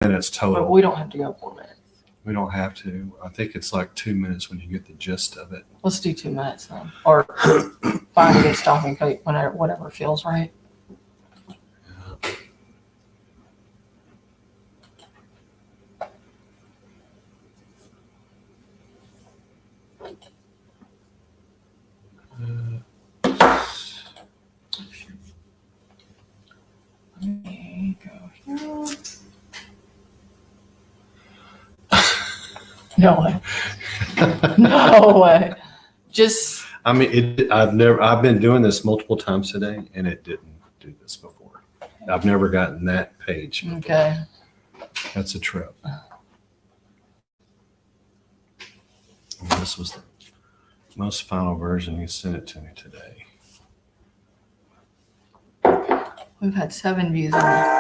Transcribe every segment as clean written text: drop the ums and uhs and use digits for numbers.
minutes But total. we don't have to go 4 minutes. We don't have to. I think it's like 2 minutes when you get the gist of it. Let's do 2 minutes then. Or 5 to get stopping point, whatever feels right. Let me go here. No way. No way. Just. I mean, I've been doing this multiple times today, and it didn't do this before. I've never gotten that page before. Okay. That's a trip. And this was the most final version. You sent it to me today. We've had 7 views on it.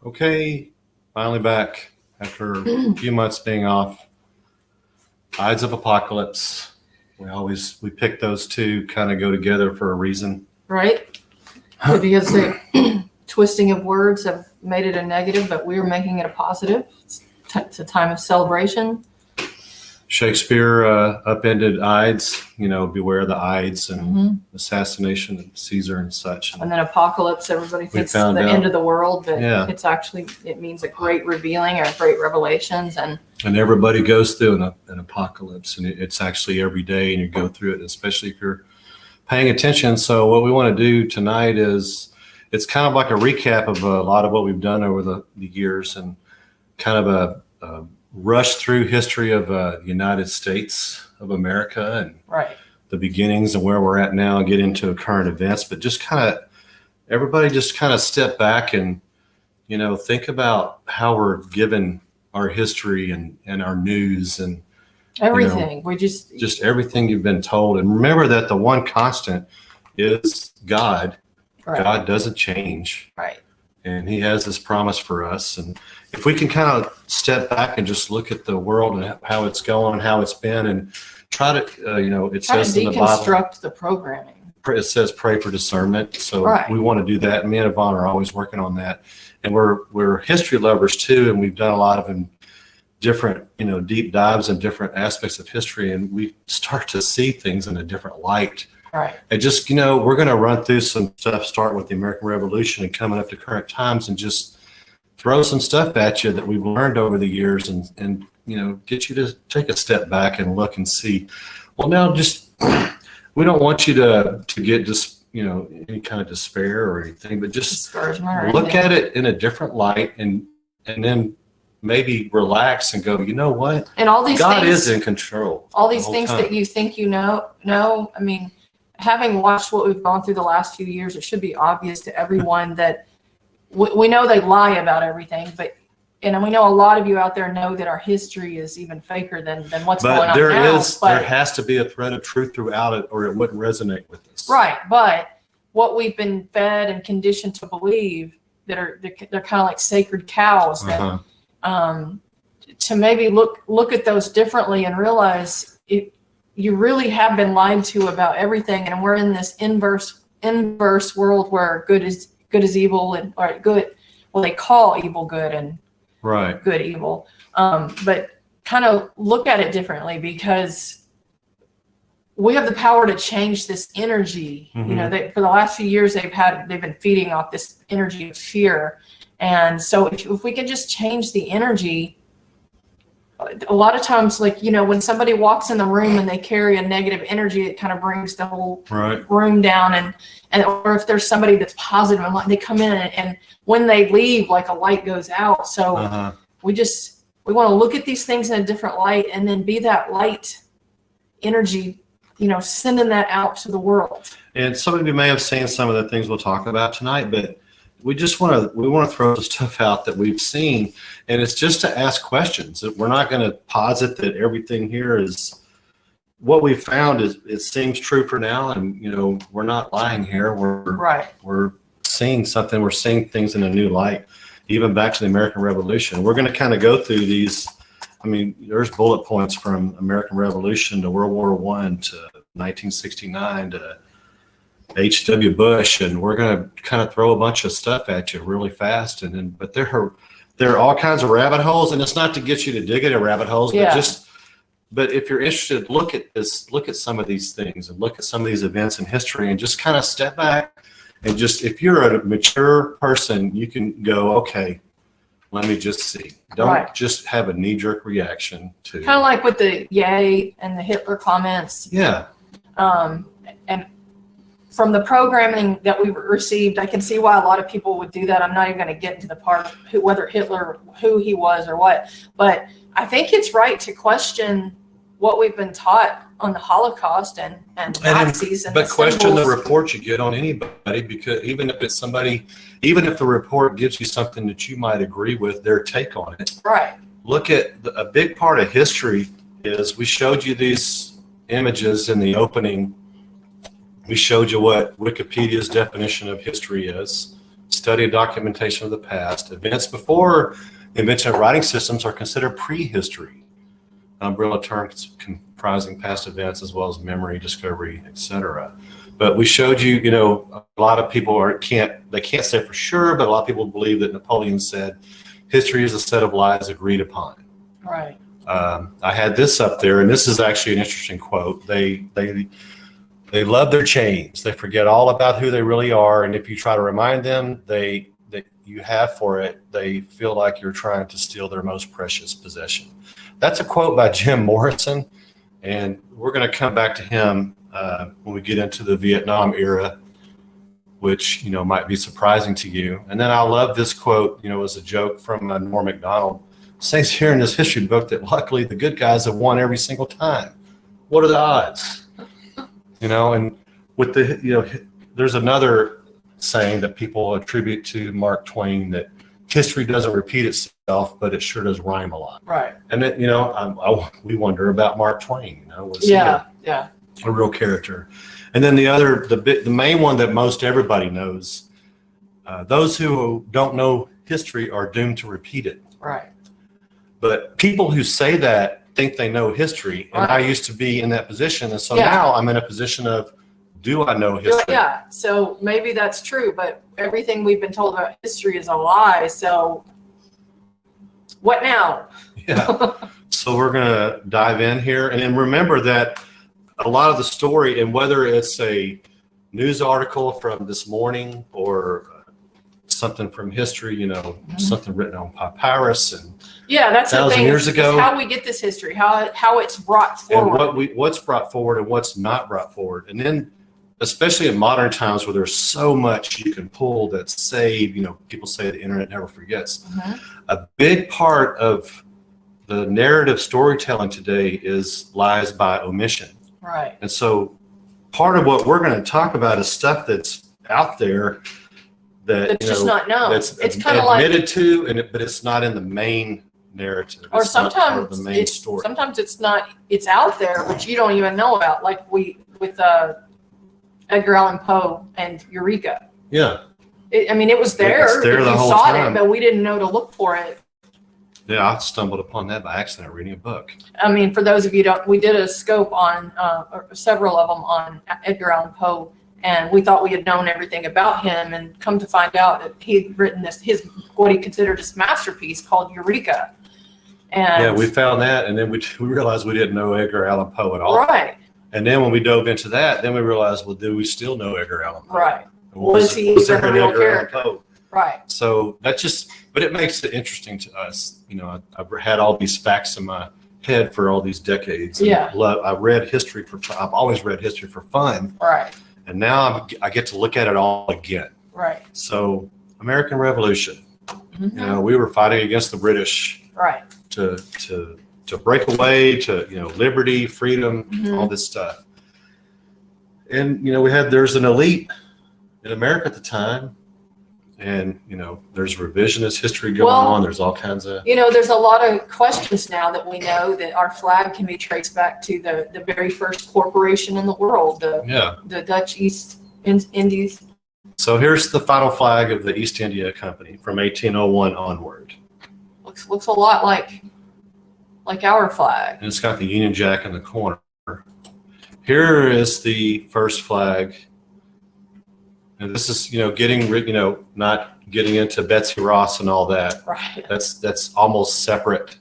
Okay, finally back after a few months being off. Ides of Apocalypse. We pick those two, kind of go together for a reason. Right? Because the twisting of words have made it a negative, but we're making it a positive. It's a time of celebration. Shakespeare upended Ides, beware of the Ides and assassination of Caesar and such. And then apocalypse, everybody thinks the end of the world, but it's actually, it means a great revealing or great revelations. And everybody goes through an apocalypse, and it's actually every day, and you go through it, especially if you're paying attention. So what we want to do tonight is, it's kind of like a recap of a lot of what we've done over the years, and kind of a rush through history of the United States of America and the beginnings and where we're at now, and get into current events. But just everybody just step back and, think about how we're given our history and our news and everything. We just everything you've been told. And remember that the one constant is God. God doesn't change. And he has this promise for us. And if we can kind of step back and just look at the world and how it's going, how it's been, and try to, it says in the Bible, deconstruct the programming. It says pray for discernment. So we want to do that. Me and Yvonne are always working on that. And we're history lovers too. And we've done a lot of different, deep dives in different aspects of history. And we start to see things in a different light. And just, we're going to run through some stuff, starting with the American Revolution and coming up to current times, and just throw some stuff at you that we've learned over the years, and get you to take a step back and look and see, well, now we don't want you to get just, any kind of despair or anything, but just look at it in a different light, and then maybe relax and go, you know what? And all these God things, is in control. All these things that you think I mean, having watched what we've gone through the last few years, it should be obvious to everyone that we know they lie about everything, and we know a lot of you out there know that our history is even faker than what's going on now. There has to be a thread of truth throughout it, or it wouldn't resonate with us. But what we've been fed and conditioned to believe they're kind of like sacred cows that to maybe look at those differently and realize you really have been lied to about everything, and we're in this inverse world where good is evil, and they call evil good and good evil, but kind of look at it differently, because we have the power to change this energy. For the last few years they've been feeding off this energy of fear, and so if we can just change the energy. A lot of times, when somebody walks in the room and they carry a negative energy, it kind of brings the whole room down. And or if there's somebody that's positive, and they come in and when they leave, like a light goes out. So we want to look at these things in a different light, and then be that light energy, sending that out to the world. And some of you may have seen some of the things we'll talk about tonight, but we want to throw the stuff out that we've seen, and it's just to ask questions. We're not going to posit that everything here is what we found. It seems true for now, and we're not lying here. We're seeing something. We're seeing things in a new light, even back to the American Revolution. We're going to kind of go through these. I mean, there's bullet points from American Revolution to World War I to 1969 to H.W. Bush, and we're going to kind of throw a bunch of stuff at you really fast, but there are all kinds of rabbit holes, and it's not to get you to dig into rabbit holes, but if you're interested, look at some of these things, and look at some of these events in history, and just kind of step back, and just, if you're a mature person, you can go, okay, let me just see. Don't just have a knee-jerk reaction to, kind of like with the Yay and the Hitler comments. And from the programming that we've received, I can see why a lot of people would do that. I'm not even going to get into the part of whether Hitler, who he was or what, but I think it's right to question what we've been taught on the Holocaust and Nazis. But question the report you get on anybody, because even if the report gives you something that you might agree with their take on it. Look at a big part of history is, we showed you these images in the opening. We showed you what Wikipedia's definition of history is: study and documentation of the past. Events before the invention of writing systems are considered prehistory, umbrella terms comprising past events as well as memory, discovery, etc. But we showed you, a lot of people can't say for sure, but a lot of people believe that Napoleon said history is a set of lies agreed upon. I had this up there, and this is actually an interesting quote. They love their chains. They forget all about who they really are, and if you try to remind them that you have for it, they feel like you're trying to steal their most precious possession. That's a quote by Jim Morrison, and we're going to come back to him when we get into the Vietnam era, which might be surprising to you. And then I love this quote. As a joke from Norm Macdonald. It says here in this history book that luckily the good guys have won every single time. What are the odds? And with there's another saying that people attribute to Mark Twain, that history doesn't repeat itself, but it sure does rhyme a lot. Right. And then, we wonder about Mark Twain. Was he a real character? And then the main one that most everybody knows, those who don't know history are doomed to repeat it. Right. But people who say that think they know history, and I used to be in that position, and so now I'm in a position of, do I know history? Yeah, so maybe that's true, but everything we've been told about history is a lie, so what now? Yeah, so we're going to dive in here, and then remember that a lot of the story, and whether it's a news article from this morning or something from history, something written on papyrus and that's the 1,000 thing. years ago, how we get this history, how it's brought forward, and what's brought forward and what's not brought forward, and then especially in modern times where there's so much you can pull that's saved. People say the internet never forgets. A big part of the narrative storytelling today is lies by omission. Right. And so part of what we're going to talk about is stuff that's out there that's just not known. That's it's kind of admitted to, but it's not in the main narrative. Or it's not part of the main it's story. sometimes it's not. It's out there, but you don't even know about. Like with Edgar Allan Poe and Eureka. Yeah. It was there. It's there if the you whole saw time. it, but we didn't know to look for it. Yeah, I stumbled upon that by accident reading a book. For those of you who don't, we did a scope on several of them on Edgar Allan Poe, and we thought we had known everything about him, and come to find out that he had written what he considered his masterpiece called Eureka. And we found that, and then we realized we didn't know Edgar Allan Poe at all. Right. And then when we dove into that, then we realized, well, do we still know Edgar Allan Poe? Right. Was he there even a an real Edgar Allan character? Poe? Right. So but it makes it interesting to us. I've had all these facts in my head for all these decades. Yeah. I've always read history for fun. Right. And now I get to look at it all again. Right. So American Revolution, Mm-hmm. we were fighting against the British. Right. To break away to liberty, freedom, Mm-hmm. all this stuff. And there's an elite in America at the time, and there's revisionist history going on. There's all kinds of there's a lot of questions now that we know that our flag can be traced back to the very first corporation in the world, the Dutch East Indies. So here's the final flag of the East India Company from 1801 onward. Looks a lot like our flag. And it's got the Union Jack in the corner. Here is the first flag. And this is, not getting into Betsy Ross and all that. Right. That's almost separate.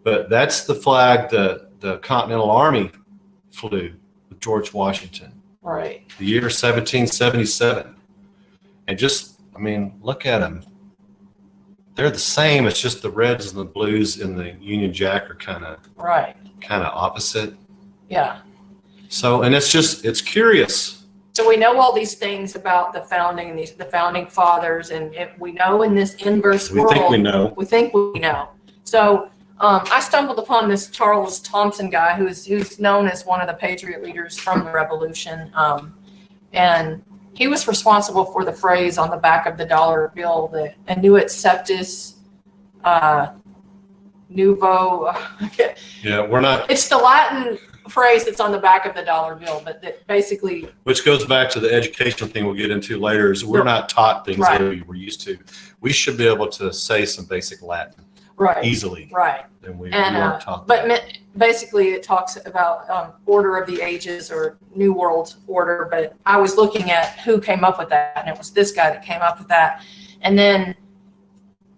But that's the flag the Continental Army flew with George Washington. Right. The year 1777. And just, look at them. They're the same. It's just the reds and the blues and the Union Jack are kind of opposite. Yeah. So, and it's curious. So we know all these things about the founding and the founding fathers, and we know in this inverse world. We think we know. We think we know. So I stumbled upon this Charles Thompson guy who's known as one of the patriot leaders from the Revolution, and he was responsible for the phrase on the back of the dollar bill, the Annuit Septis Nouveau. Yeah, we're not. It's the Latin phrase that's on the back of the dollar bill, but that basically. Which goes back to the education thing we'll get into later, is we're not taught things Right. that we're used to. We should be able to say some basic Latin Right. easily. Right. And we And weren't taught but that. basically it talks about order of the ages or New World Order. But I was looking at who came up with that, and it was this guy that came up with that. And then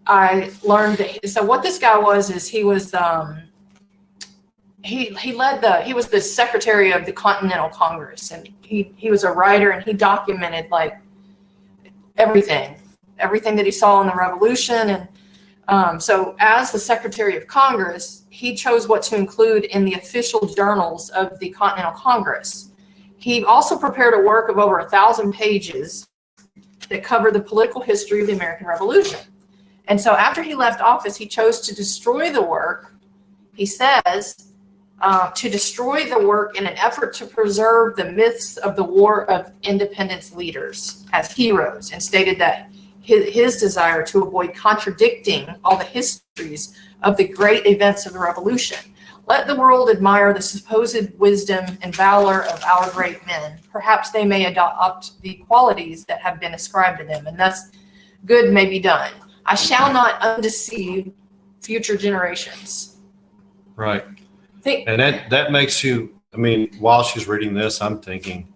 I learned that. So what this guy was is he was he was the secretary of the Continental Congress, and he was a writer, and he documented like everything that he saw in the revolution. And so as the secretary of Congress, he chose what to include in the official journals of the Continental Congress. He also prepared a work of over 1,000 pages that covered the political history of the American Revolution. And so after he left office, he chose to destroy the work. He says, to destroy the work in an effort to preserve the myths of the War of Independence leaders as heroes, and stated that his desire to avoid contradicting all the histories of the great events of the Revolution. Let the world admire the supposed wisdom and valor of our great men. Perhaps they may adopt the qualities that have been ascribed to them, and thus good may be done. I shall not undeceive future generations. Right. And that makes you, I mean, while she's reading this, I'm thinking,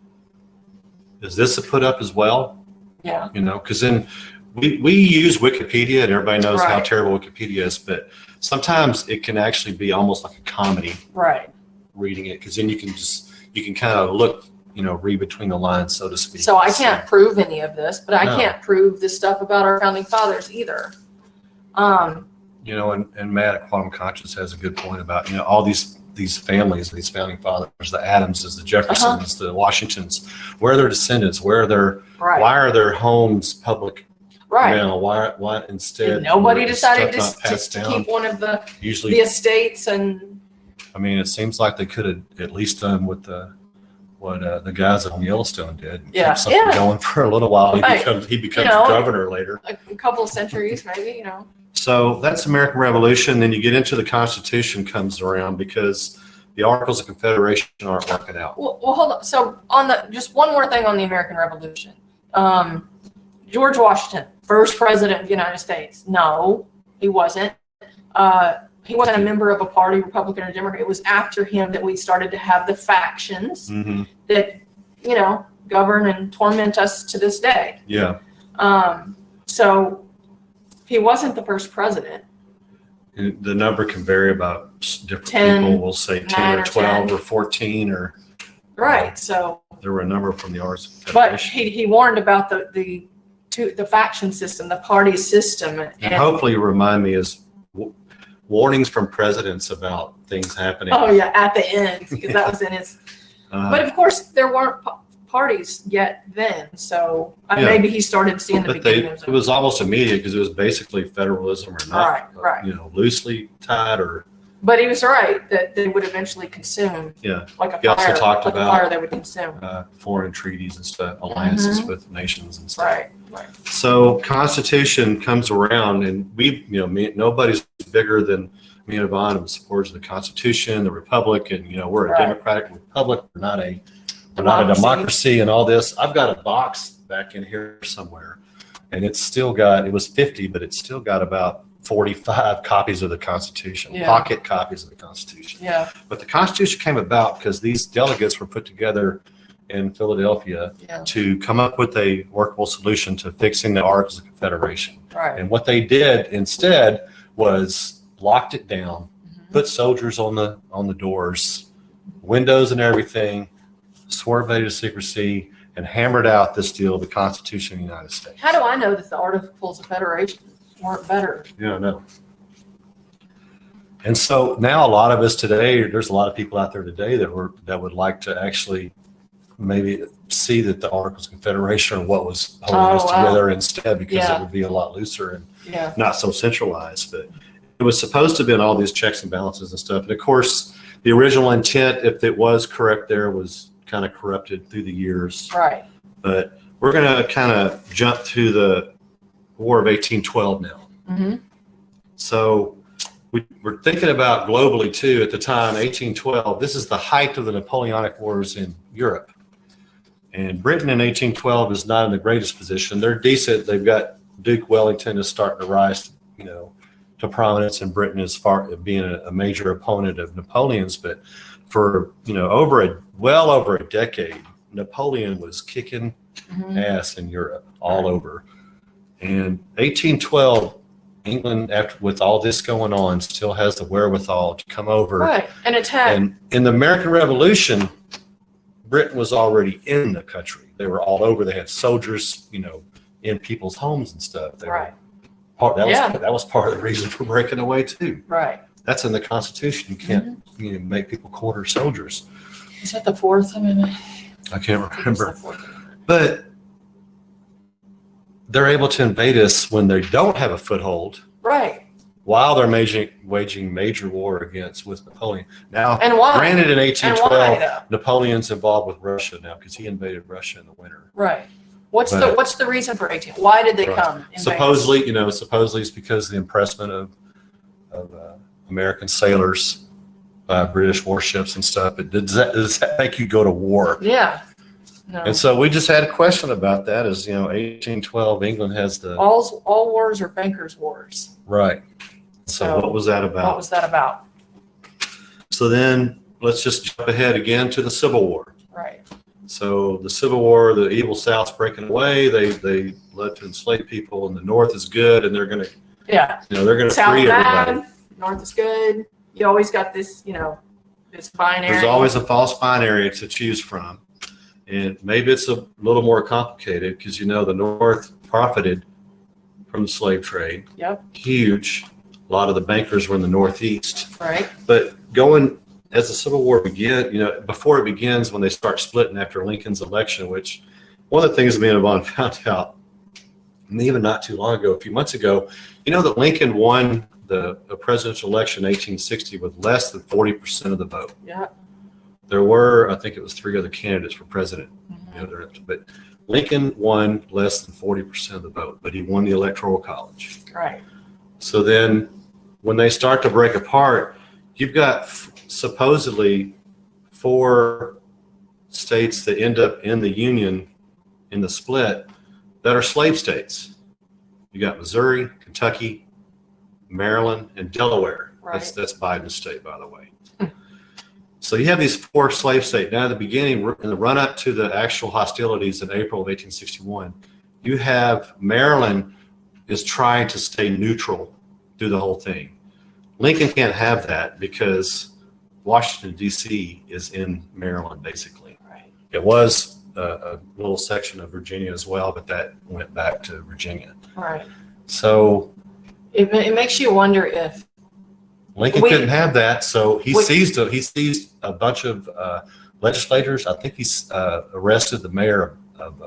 is this a put up as well? Yeah. You know, because then we use Wikipedia, and everybody knows how terrible Wikipedia is, but sometimes it can actually be almost like a comedy. Right. Reading it, because then you can kind of look, you know, read between the lines, so to speak. So I can't prove any of this, but I can't prove this stuff about our founding fathers either. You know, and Matt at Quantum Conscious has a good point about, you know, all these families, these founding fathers, the Adamses, the Jeffersons, the Washingtons, where are their descendants? Where are their, why are their homes public? Right. Now, why instead? Did nobody decided to keep one of the estates, and I mean, it seems like they could have at least done what the guys in Yellowstone did. Yeah. Keep something going for a little while. He becomes governor later. A couple of centuries, maybe, you know. So that's American Revolution. Then you get into the Constitution comes around, because the Articles of Confederation aren't working out. Well, hold on. So just one more thing on the American Revolution. George Washington, first president of the United States. No, he wasn't. He wasn't a member of a party, Republican or Democrat. It was after him that we started to have the factions that, you know, govern and torment us to this day. Yeah. So he wasn't the first president. The number can vary about different 10, people. We'll say 10 or 12 or 14 or. Right. So there were a number from the Articles of But Confederation. he warned about the faction system, the party system. And hopefully remind me is warnings from presidents about things happening. Oh yeah, at the end, because that was in his. But of course, there weren't parties yet then, so maybe he started seeing the beginning of it. It was almost immediate, because it was basically federalism or not, right. You know, loosely tied or. But he was right that they would eventually consume. Yeah. Like a he fire. also talked like about a fire they would consume. Foreign treaties and stuff, alliances with nations and stuff. Right. So Constitution comes around, and nobody's bigger than me and Yvonne and supporters of the Constitution, the Republic, and we're a democratic republic. We're not a democracy and all this. I've got a box back in here somewhere, and it was 50, but it's still got about 45 copies of the Constitution, pocket copies of the Constitution. Yeah. But the Constitution came about because these delegates were put together in Philadelphia to come up with a workable solution to fixing the Articles of Confederation. Right. And what they did instead was locked it down, put soldiers on the doors, windows and everything, swore everybody to secrecy, and hammered out this deal, the Constitution of the United States. How do I know that the Articles of Federation weren't better? No. And so now a lot of us today, there's a lot of people out there today that would like to actually maybe see that the Articles of Confederation are what was holding us together instead, because it would be a lot looser and not so centralized. But it was supposed to be in all these checks and balances and stuff. And of course, the original intent, if it was correct there, was kind of corrupted through the years. Right. But we're going to kind of jump to the War of 1812 now. Mm-hmm. So we're thinking about globally too at the time, 1812. This is the height of the Napoleonic Wars in Europe. And Britain in 1812 is not in the greatest position. They're decent. They've got Duke Wellington is starting to rise, to prominence in Britain as far as being a major opponent of Napoleon's. But for, well over a decade, Napoleon was kicking ass in Europe all over. And 1812 England, after with all this going on, still has the wherewithal to come over. Right. And attack. And in the American Revolution, Britain was already in the country. They were all over. They had soldiers, in people's homes and stuff. Right. That was part of the reason for breaking away too. Right. That's in the Constitution. You can't make people quarter soldiers. Is that the Fourth Amendment? I can't I think it's remember. the Fourth. But they're able to invade us when they don't have a foothold, Right. while they're waging major war with Napoleon. Now, And why? granted, in And 1812, why, though? Napoleon's involved with Russia now because he invaded Russia in the winter. Right. What's But- the reason for 18? Why did they Right. come? invade us? Supposedly it's because of the impressment of American sailors by British warships and stuff. Does that make you go to war? Yeah. No. And so we just had a question about that. 1812, England has the All wars are bankers' wars. right. So what was that about? What was that about? So then let's just jump ahead again to the Civil War. Right. So the Civil War, the evil South's breaking away. They led to enslave people, and the North is good, and they're going to Yeah. South free bad, everybody. North is good. You always got this, this binary. There's always a false binary to choose from, and maybe it's a little more complicated because the North profited from the slave trade. Yep. Huge. A lot of the bankers were in the Northeast. Right. But as the Civil War began, before it begins, when they start splitting after Lincoln's election, which one of the things me and Yvonne found out, and even not too long ago, a few months ago, that Lincoln won the presidential election in 1860 with less than 40% of the vote. Yeah. There were, I think it was 3 other candidates for president, Mhm. but Lincoln won less than 40% of the vote, but he won the Electoral College. Right. So then when they start to break apart, you've got supposedly 4 states that end up in the Union in the split that are slave states. You got Missouri, Kentucky, Maryland, and Delaware. Right. That's Biden's state, by the way. So you have these 4 slave states. Now, at the beginning, in the run-up to the actual hostilities in April of 1861, you have Maryland is trying to stay neutral through the whole thing. Lincoln can't have that because Washington, D.C. is in Maryland, basically. Right. It was a little section of Virginia as well, but that went back to Virginia. Right. So It makes you wonder if Lincoln couldn't have that, so he seized a bunch of legislators. I think he's arrested the mayor of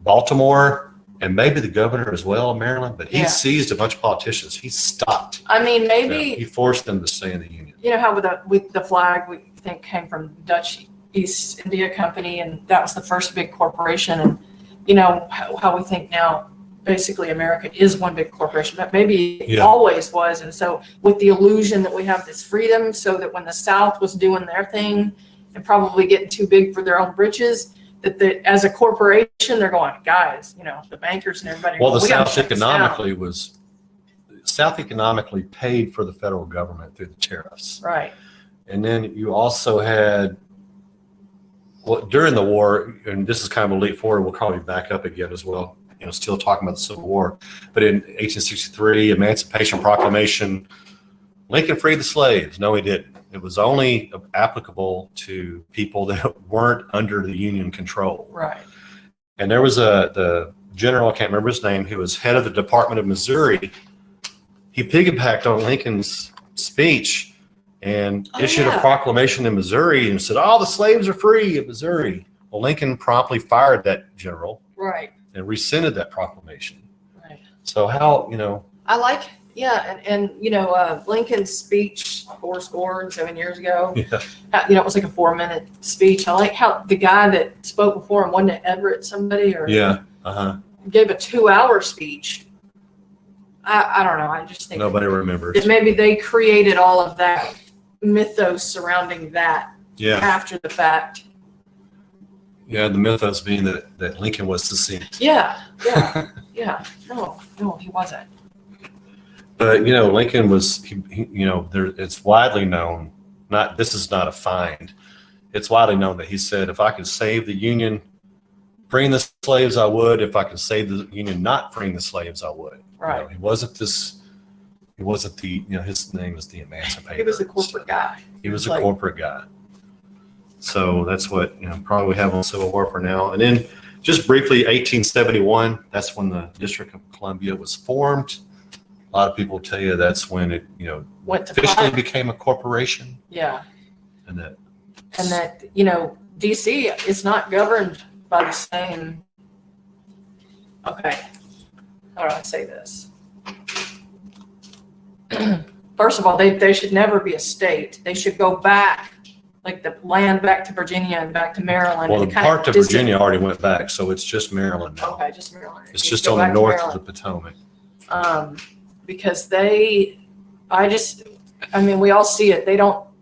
Baltimore and maybe the governor as well of Maryland. But he seized a bunch of politicians. He stopped. I mean, maybe he forced them to stay in the Union. you know how with the flag we think came from Dutch East India Company, and that was the first big corporation, and how we think now. Basically, America is one big corporation, but maybe it always was. And so with the illusion that we have this freedom, so that when the South was doing their thing and probably getting too big for their own britches, that as a corporation, they're going, guys, the bankers and everybody. Well, the we gotta South shut this down. economically paid for the federal government through the tariffs. Right. And then you also had, during the war, and this is kind of a leap forward, we'll probably back up again as well. Still talking about the Civil War, but in 1863, Emancipation Proclamation, Lincoln freed the slaves. No, he didn't. It was only applicable to people that weren't under the Union control. Right. And there was the general, I can't remember his name, who was head of the Department of Missouri. He piggybacked on Lincoln's speech and issued a proclamation in Missouri and said, all the slaves are free in Missouri. Well, Lincoln promptly fired that general. Right. And rescinded that proclamation. Right. So how, I like, and Lincoln's speech 7 years ago, it was like a 4-minute speech. I like how the guy that spoke before him, wasn't it Everett somebody or gave a 2-hour speech. I don't know. I just think nobody remembers. that maybe they created all of that mythos surrounding that after the fact. Yeah, the mythos being that Lincoln was succinct. Yeah. No, he wasn't. But Lincoln was, it's widely known. This is not a find. It's widely known that he said, if I could save the Union freeing the slaves, I would. If I could save the Union not freeing the slaves, I would. Right. You know, he wasn't the, you know, his name is the emancipator. He was a corporate guy. He was a Like- corporate guy. So that's what, you know, probably we have on Civil War for now. And then just briefly, 1871, that's when the District of Columbia was formed. A lot of people tell you that's when it, you know, Went to officially five. became a corporation. Yeah. And that, You know, DC is not governed by the same. Okay. How do I say this? First of all, they should never be a state. They should go back, like the land back to Virginia and back to Maryland. well, and the kind of part to Disney- Virginia already went back, so it's just Maryland now. Okay, just Maryland. It's It just should go on the back to north of Maryland. the Potomac. Because we all see it.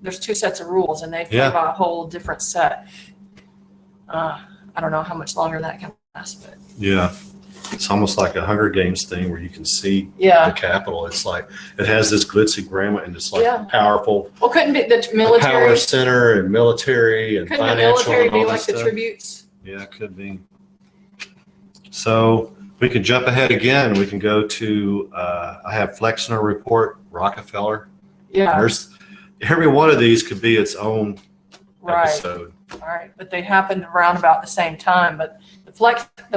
There's two sets of rules and they Yeah. have a whole different set. I don't know how much longer that can last, but Yeah. It's almost like a Hunger Games thing where you can see yeah. the Capitol. It's like, it has this glitzy grandma and it's like Yeah. powerful Well, couldn't be the power military, center and military and couldn't the financial military and all be that like the stuff. tributes? Yeah, it could be. So we can jump ahead again. We can go to, I have Flexner Report, Rockefeller. Yeah, There's, every one of these could be its own right. episode. All right, but they happened around about the same time. But the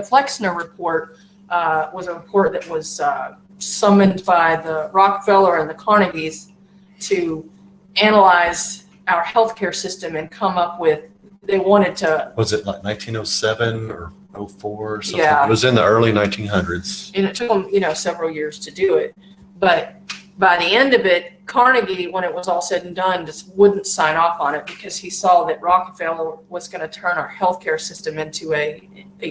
Flexner Report was a report that was summoned by the Rockefeller and the Carnegies to analyze our healthcare system and come up with. They wanted to, Was it like 1907 or 04 or something? Yeah. It was in the early 1900s. and it took them, several years to do it. But by the end of it, Carnegie, when it was all said and done, just wouldn't sign off on it because he saw that Rockefeller was going to turn our healthcare system into a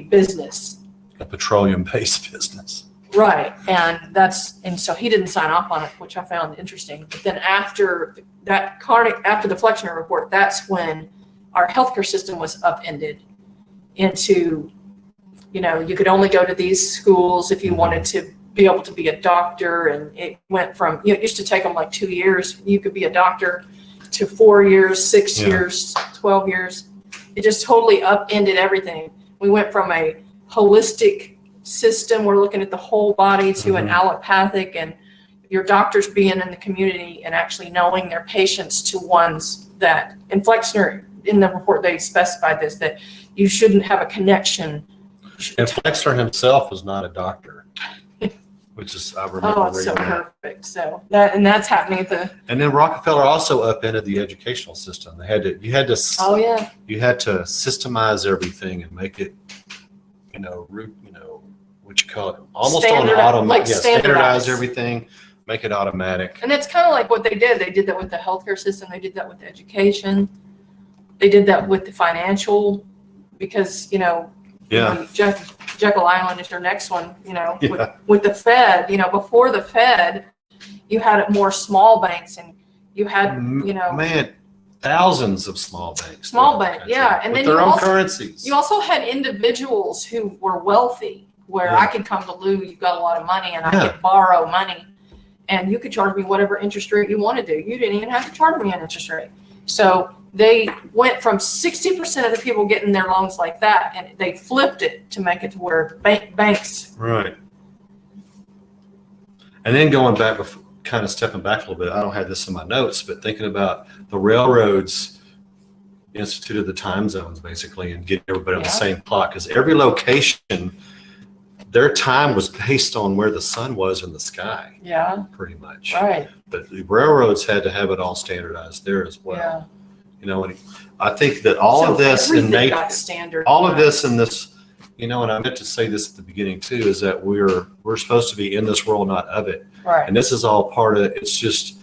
business. A petroleum-based business. Right. And so he didn't sign off on it, which I found interesting. But then after the Flexner Report, that's when our healthcare system was upended into, you could only go to these schools if you wanted to be able to be a doctor. And it went from, it used to take them like 2 years. You could be a doctor to 4 years, 6 Yeah. years, 12 years. It just totally upended everything. We went from a holistic system, we're looking at the whole body, to an allopathic, and your doctors being in the community and actually knowing their patients to ones that, in Flexner, in the report, they specified this, that you shouldn't have a connection. And Flexner himself was not a doctor, which is, I remember Oh, it's so reading that. perfect. So that's happening at the, And then Rockefeller also upended the educational system. You had oh yeah, systemize everything and make it, what you call it, almost on Standard- automatic. like Standardize standardized. everything, make it automatic. and that's kind of like what they did. They did that with the healthcare system. They did that with education. They did that with the financial, because, Yeah. Jekyll Island is your next one, Yeah. with the Fed, before the Fed, you had more small banks and you had, Man, thousands of small banks. Small throughout the bank, country yeah. And with then their you own also- currencies. you also had individuals who were wealthy, where Yeah. I could come to Lou, you've got a lot of money, and I Yeah. could borrow money, and you could charge me whatever interest rate you want to do. You didn't even have to charge me an interest rate. So they went from 60% of the people getting their loans like that, and they flipped it to make it to where banks. Right. And then going back, kind of stepping back a little bit, I don't have this in my notes, but thinking about the railroads instituted the time zones basically and getting everybody on the Yeah. same clock, because every location, their time was based on where the sun was in the sky, Yeah, pretty much. right. But the railroads had to have it all standardized there as well. Yeah. And I think that all So of this everything innate, got standard. all of this in this, and I meant to say this at the beginning too, is that we're supposed to be in this world, not of it. Right. And this is all part of it. It's just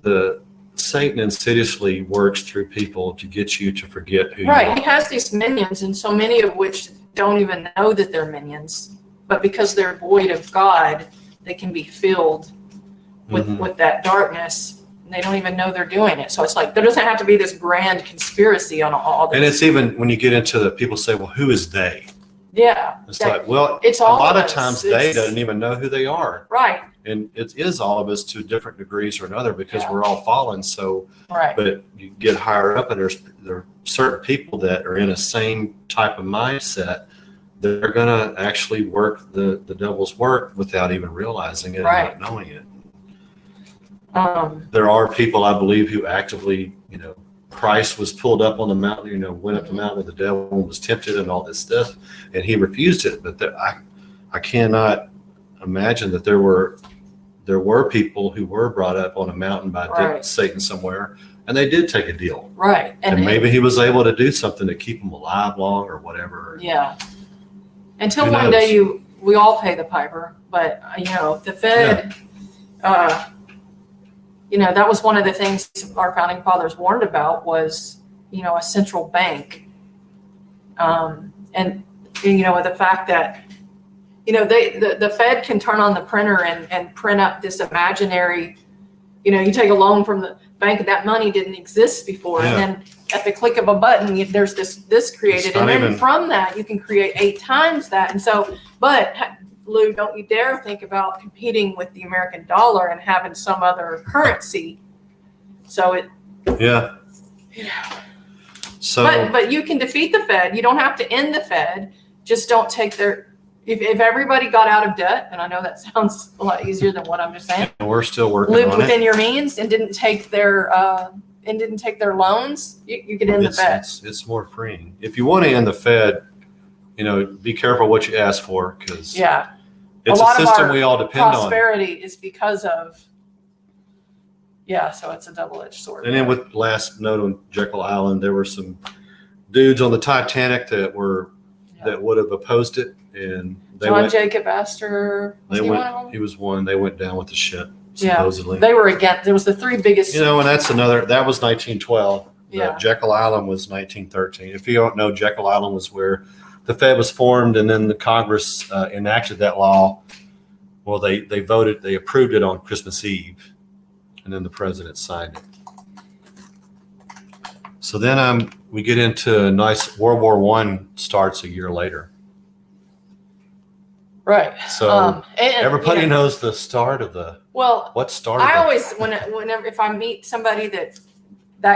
the Satan insidiously works through people to get you to forget who Right. you He are. has these minions, and so many of which don't even know that they're minions. But because they're void of God, they can be filled with, Mhm. with that darkness. And they don't even know they're doing it. So it's like, there doesn't have to be this grand conspiracy on all this. And it's even when you get into the people say, well, who is they? Yeah. It's that- like, well, it's a all lot of of us. times they It's- doesn't even know who they are. Right. And it is all of us to different degrees or another, because Yeah. we're all fallen. So, Right. but you get higher up and there are certain people that are in a same type of mindset they're going to actually work the devil's work without even realizing it Right. and not knowing it. Um, There are people, I believe, who actively, Christ was pulled up on the mountain, went up the mountain with the devil and was tempted and all this stuff, and he refused it. But I cannot imagine that there were people who were brought up on a mountain by Right. Satan somewhere, and they did take a deal. right. And maybe he was able to do something to keep them alive long or whatever. Yeah. Until Who one knows? day we all pay the piper, but the Fed, that was one of the things our founding fathers warned about was, a central bank. And with the fact that, the Fed can turn on the printer and print up this imaginary, you take a loan from the bank and that money didn't exist before. Yeah. And then at the click of a button, there's this created. It's And not then even- from that, you can create 8 times that. And so, but Lou, don't you dare think about competing with the American dollar and having some other currency. So Yeah. So but you can defeat the Fed. You don't have to end the Fed. Just don't take if everybody got out of debt, and I know that sounds a lot easier than what I'm just saying, we're still working lived on within it. your means and didn't take their loans, you could end the Fed. It's more freeing. If you want to end the Fed, be careful what you ask for, because Yeah. it's A a lot of system our we all depend on. Prosperity is because of, so it's a double-edged sword. And then with last note on Jekyll Island, there were some dudes on the Titanic that would have opposed it, and John Jacob Astor, was he one of them? he was one. They went down with the ship, Yeah. supposedly. They were against, there was the 3 biggest. And that was 1912. Yeah. Jekyll Island was 1913. If you don't know, Jekyll Island was where the Fed was formed, and then the Congress enacted that law. Well, they approved it on Christmas Eve, and then the president signed it. So then we get into a nice World War I starts a year later. Right. So and, everybody knows the start of what started. I always, whenever if I meet somebody that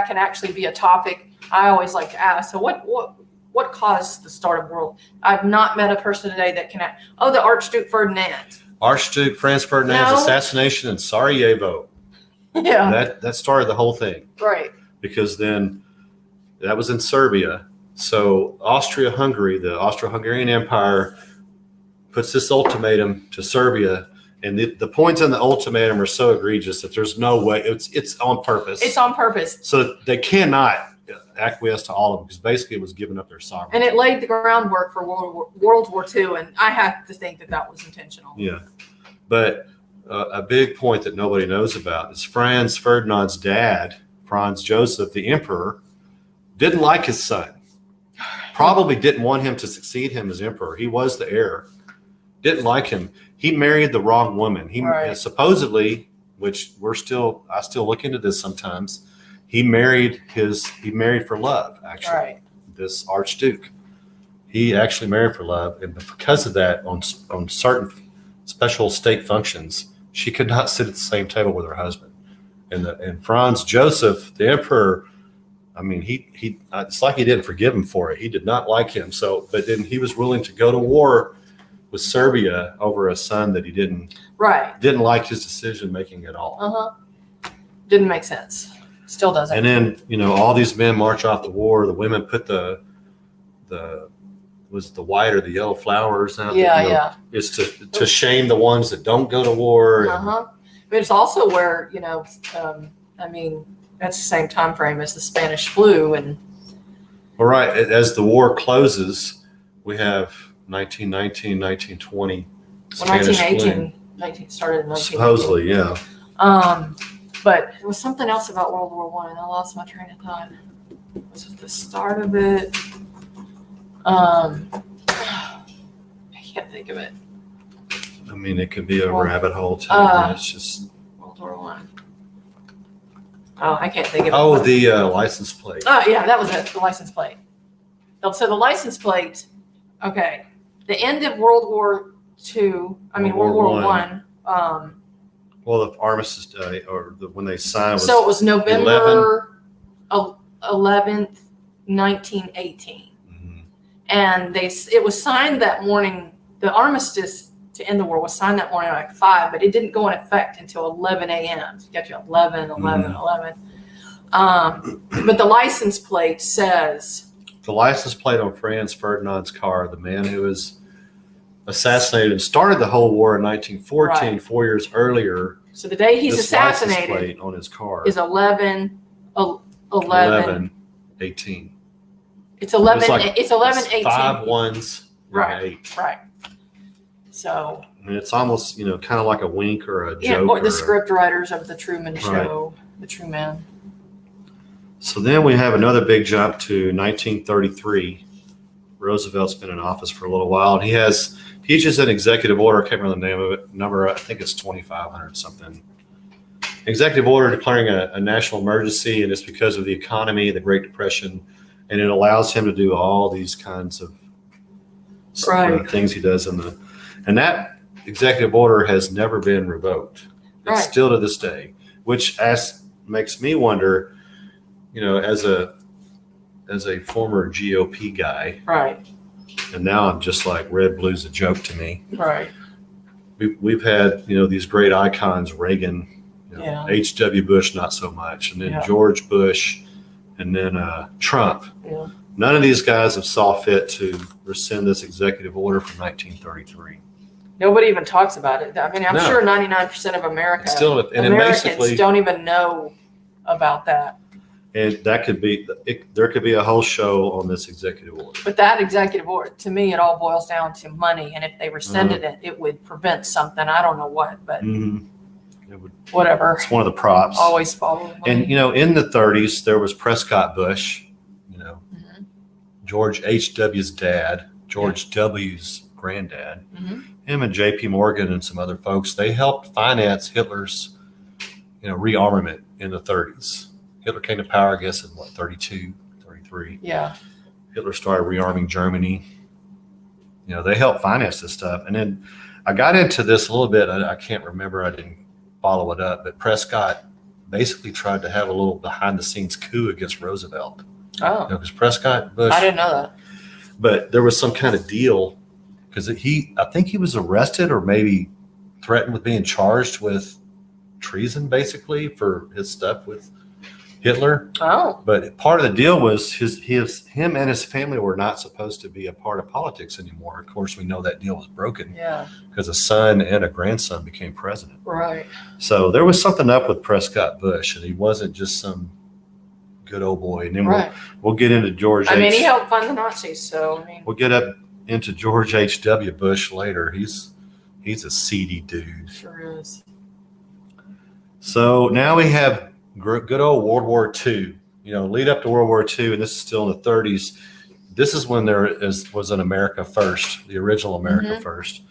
can actually be a topic, I always like to ask. So what caused the start of world? I've not met a person today that can. The Archduke Ferdinand. Archduke Franz Ferdinand's No. assassination in Sarajevo. Yeah. That started the whole thing, Right. because then that was in Serbia. So Austria-Hungary, the Austro-Hungarian Empire, puts this ultimatum to Serbia, and the points in the ultimatum are so egregious that there's no way it's on purpose. It's on purpose. So they cannot acquiesce to all of them, because basically it was giving up their sovereignty. And it laid the groundwork for World War II, and I have to think that was intentional. Yeah, but a big point that nobody knows about is Franz Ferdinand's dad, Franz Joseph, the emperor, didn't like his son. Probably didn't want him to succeed him as emperor. He was the heir. Didn't like him. He married the wrong woman. Right. Supposedly, which I still look into this sometimes. He married for love, actually. Right. This Archduke. He actually married for love, and because of that, on certain special state functions, she could not sit at the same table with her husband. And Franz Joseph, the emperor, I mean, he it's like he didn't forgive him for it. He did not like him. But then he was willing to go to war with Serbia over a son that he didn't like his decision making at all. Didn't make sense. Still doesn't. And then, all these men march off the war. The women put the white or the yellow flowers out. Is to shame the ones that don't go to war. But it's also where, that's the same time frame as the Spanish flu. And all right, as the war closes, we have 1919, 1920. Spanish 1918 started in 1918. Supposedly, yeah. But there was something else about World War I, and I lost my train of thought. Was it the start of it? I can't think of it. I mean, it could be a rabbit hole too. It's just World War I. Oh, I can't think of it. Oh, the license plate. Oh, yeah, that was it. The license plate. So the license plate. Okay, the end of World War II. World War I. Well, the Armistice Day, or when they signed, was So it was November 11th, 1918. And it was signed that morning. The armistice to end the war was signed that morning at like 5, but it didn't go in effect until 11 a.m. So you got you 11. But the license plate says. The license plate on Franz Ferdinand's car, the man who was assassinated and started the whole war in 1914, Right. 4 years earlier. So the day he's this license assassinated plate on his car is 11. It's 11. like It's 11:18. 5 ones, Right. 8. Right. So. And it's almost, kind of like a wink or a Yeah, joke. or the script writers of the Truman Show, the Truman. So then we have another big jump to 1933. Roosevelt's been in office for a little while. And he issues an executive order. I can't remember the name of it. Number, I think it's 2500 something. Executive order declaring a national emergency, and it's because of the economy, the Great Depression, and it allows him to do all these kinds of things he does and that executive order has never been revoked. It's still to this day, which makes me wonder, as a former GOP guy, right? And now I'm just like red blue's a joke to me, right? We've had these great icons, Reagan, H.W. Bush, not so much, and then George Bush, and then Trump. Yeah. None of these guys have saw fit to rescind this executive order from 1933. Nobody even talks about it. I mean, I'm sure 99% of Americans don't even know about that. And that could be, there could be a whole show on this executive order. But that executive order, to me, it all boils down to money. And if they rescinded it, it would prevent something. I don't know what, but whatever. It's one of the props. Always follow money. And, in the 30s, there was Prescott Bush, George H.W.'s dad, George W.'s granddad, him and J.P. Morgan and some other folks, they helped finance Hitler's, rearmament in the 30s. Hitler came to power, I guess, in 32, 33. Yeah. Hitler started rearming Germany. They helped finance this stuff. And then I got into this a little bit. I can't remember. I didn't follow it up. But Prescott basically tried to have a little behind-the-scenes coup against Roosevelt. Oh. Because Prescott Bush. I didn't know that. But there was some kind of deal because I think he was arrested or maybe threatened with being charged with treason, basically, for his stuff with Hitler. Oh. But part of the deal was him and his family were not supposed to be a part of politics anymore. Of course, we know that deal was broken. Yeah. Because a son and a grandson became president. Right. So there was something up with Prescott Bush, and he wasn't just some good old boy. And then we'll get into George. He helped fund the Nazis, so we'll get up into George H.W. Bush later. He's a seedy dude. Sure is. So now we have good old World War II. Lead up to World War II, and this is still in the 30s. This is when was an America First, the original America First.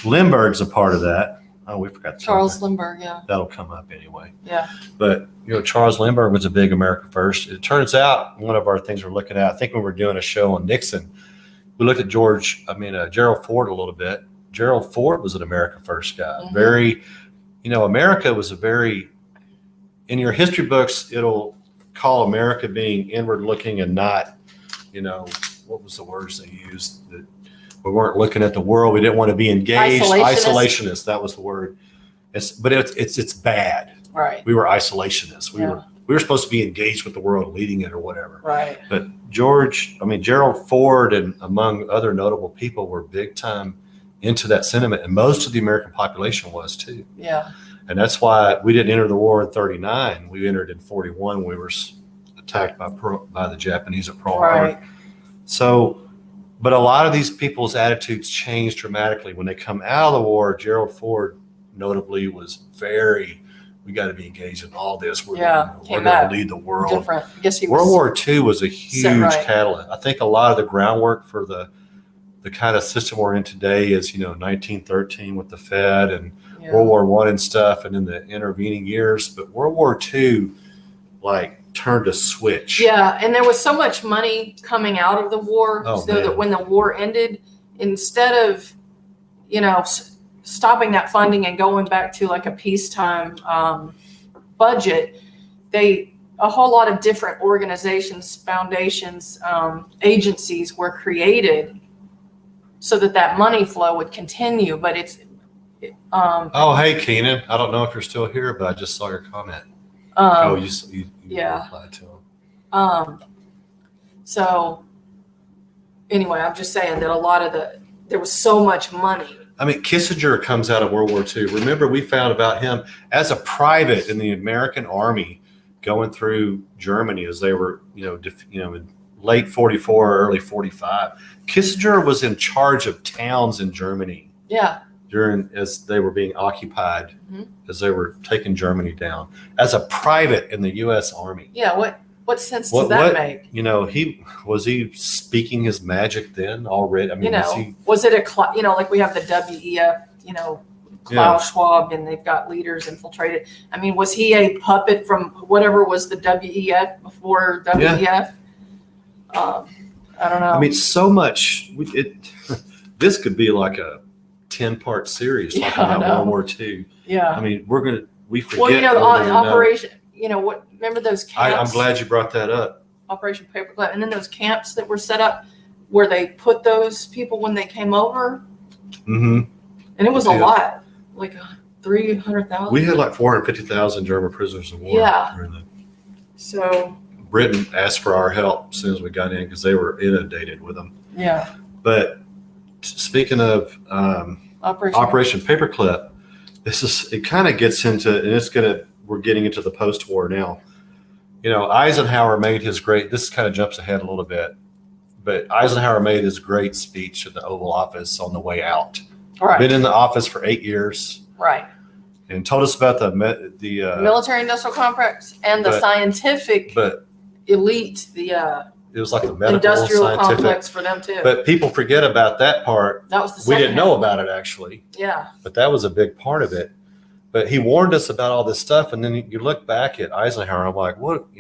Lindbergh's a part of that. Oh, we forgot Charles Lindbergh, yeah. That'll come up anyway. Yeah. But, Charles Lindbergh was a big America First. It turns out one of our things we're looking at, I think when we're doing a show on Nixon, we looked at Gerald Ford a little bit. Gerald Ford was an America First guy. Very, America was in your history books, it'll call America being inward looking and not, what was the words they used? That we weren't looking at the world. We didn't want to be engaged. Isolationist. That was the word. It's bad. Right. We were isolationists. We were supposed to be engaged with the world, leading it or whatever. Right. But Gerald Ford and among other notable people were big time into that sentiment. And most of the American population was too. Yeah. And that's why we didn't enter the war in 39. We entered in 41. We were attacked by the Japanese at Pearl Harbor. So, but a lot of these people's attitudes changed dramatically. When they come out of the war, Gerald Ford notably was we got to be engaged in all this. We're going to lead the world. Different. I guess World War II was a huge catalyst. I think a lot of the groundwork for the kind of system we're in today is, 1913 with the Fed and World War I and stuff, and in the intervening years. But World War II, turned a switch. Yeah, and there was so much money coming out of the war, that when the war ended, instead of, stopping that funding and going back to a peacetime budget, they a whole lot of different organizations, foundations, agencies were created so that money flow would continue. But Oh, hey, Keenan. I don't know if you're still here, but I just saw your comment. You yeah. replied to him. So anyway, I'm just saying that there was so much money. I mean, Kissinger comes out of World War II. Remember, we found about him as a private in the American Army going through Germany as they were, in late 44, early 45. Kissinger was in charge of towns in Germany. Yeah. As they were being occupied, as they were taking Germany down, as a private in the U.S. Army. Yeah. What sense does that make? Was he speaking his magic then already? I mean, was it like we have the WEF, Klaus Schwab, and they've got leaders infiltrated. I mean, was he a puppet from whatever was the WEF before WEF? Yeah. I don't know. I mean, so much. This could be like a 10-part series talking about World War II. Yeah. I mean, we forget. Well, Operation. Remember those camps? I'm glad you brought that up. Operation Paperclip, and then those camps that were set up where they put those people when they came over. Mm-hmm. And it was a lot, like 300,000. We had like 450,000 German prisoners of war. Yeah. So Britain asked for our help as soon as we got in because they were inundated with them. Yeah. But speaking of Operation Paperclip, it kind of gets into, and we're getting into the post-war now. Eisenhower made this kind of jumps ahead a little bit, but Eisenhower made his great speech at the Oval Office on the way out. Right. Been in the office for 8 years. Right. And told us about the military-industrial complex and the scientific elite, it was like the medical industrial scientific complex for them too. But people forget about that part. That was we didn't know about it actually. Yeah. But that was a big part of it. But he warned us about all this stuff, and then you look back at Eisenhower. I'm like, what?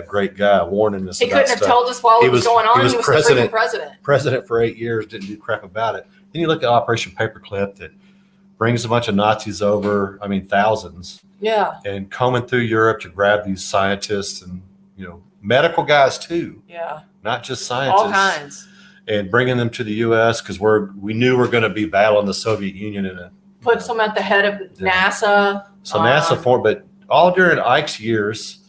Great guy warning us. He couldn't have told us while it was going on. He was president. President For 8 years, didn't do crap about it. Then you look at Operation Paperclip that brings a bunch of Nazis over. I mean, thousands. Yeah. And combing through Europe to grab these scientists and medical guys too. Yeah. Not just scientists. All kinds. And bringing them to the U.S. because we knew we're going to be battling the Soviet Union puts them at the head of NASA. So NASA formed, but all during Ike's years,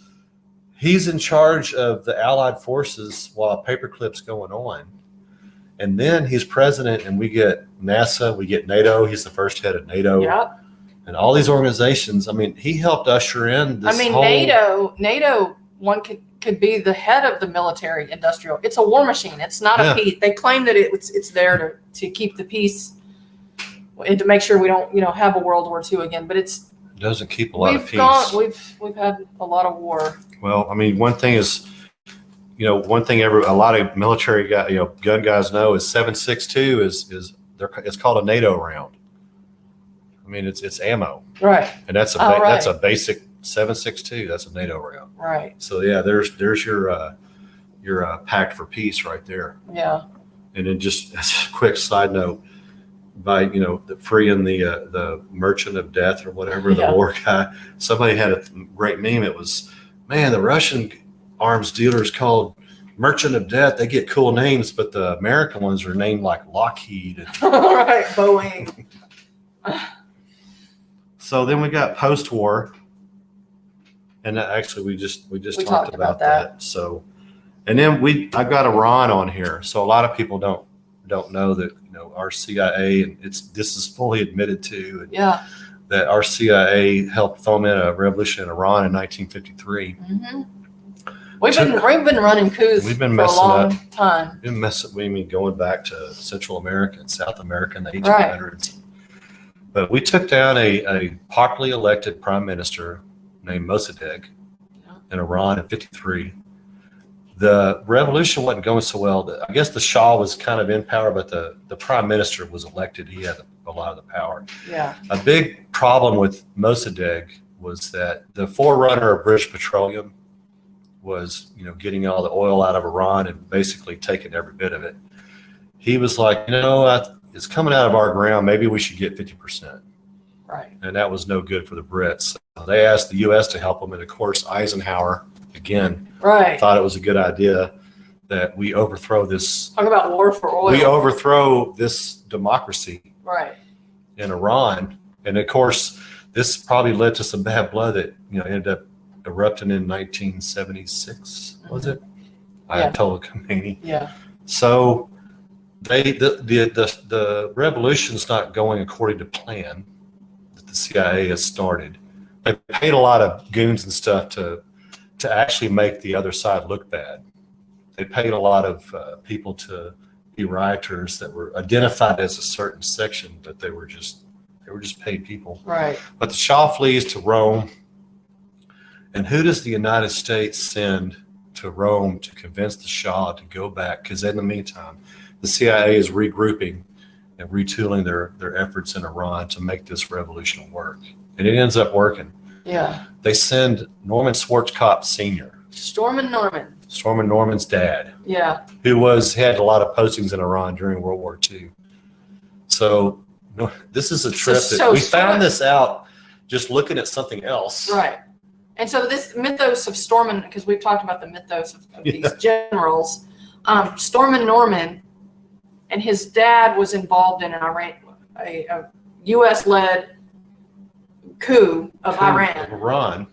he's in charge of the Allied forces while Paperclip's going on. And then he's president, and we get NASA, we get NATO. He's the first head of NATO. Yep. And all these organizations. I mean, he helped usher in this. NATO one could be the head of the military industrial. It's a war machine. It's not a peace. They claim that it's there to keep the peace and to make sure we don't have a World War II again. But it doesn't keep a lot of peace. We've had a lot of war. Well, I mean, one thing is, a lot of military gun guys know is 7.62 it's called a NATO round. I mean, it's ammo. Right. And that's a basic 7.62. That's a NATO round. Right. So yeah, there's your pact for peace right there. Yeah. And then just as a quick side note, by freeing the merchant of death or whatever, the war guy, somebody had a great meme. It was, man, the Russian arms dealers called Merchant of Death. They get cool names, but the American ones are named like Lockheed. Right, Boeing. So then we got post-war, and actually we just talked about that. So, and then I've got Iran on here. So a lot of people don't know that our CIA, and this is fully admitted to, that our CIA helped foment a revolution in Iran in 1953. Mm-hmm. We've been running coups for a long time. We've been messing. Going back to Central America and South America in the 1800s. Right. But we took down a popularly elected prime minister named Mossadegh in Iran in 53. The revolution wasn't going so well. I guess the Shah was kind of in power, but the prime minister was elected. He had a lot of the power. Yeah. A big problem with Mossadegh was that the forerunner of British Petroleum was, getting all the oil out of Iran and basically taking every bit of it. He was like, it's coming out of our ground. Maybe we should get 50%. Right. And that was no good for the Brits. So they asked the U.S. to help them. And of course, Eisenhower, again, Right. thought it was a good idea that we overthrow this. Talk about war for oil. We overthrow this democracy Right. in Iran. And of course, this probably led to some bad blood that, ended up erupting in 1976, was it? Yeah. Ayatollah Khomeini. Yeah. So the revolution's not going according to plan that the CIA has started. They paid a lot of goons and stuff to actually make the other side look bad. They paid a lot of people to be rioters that were identified as a certain section, but they were just paid people. Right. But the Shah flees to Rome, and who does the United States send to Rome to convince the Shah to go back? Because in the meantime, the CIA is regrouping and retooling their efforts in Iran to make this revolution work, and it ends up working. Yeah. They send Norman Schwarzkopf Sr., Stormin' Norman. Stormin' Norman's dad, Yeah. who had a lot of postings in Iran during World War II. So this is a trip that we found this out just looking at something else. Right. And so this mythos of Stormin', because we've talked about the mythos of these generals, Stormin' Norman and his dad was involved in a U.S.-led coup of Iran.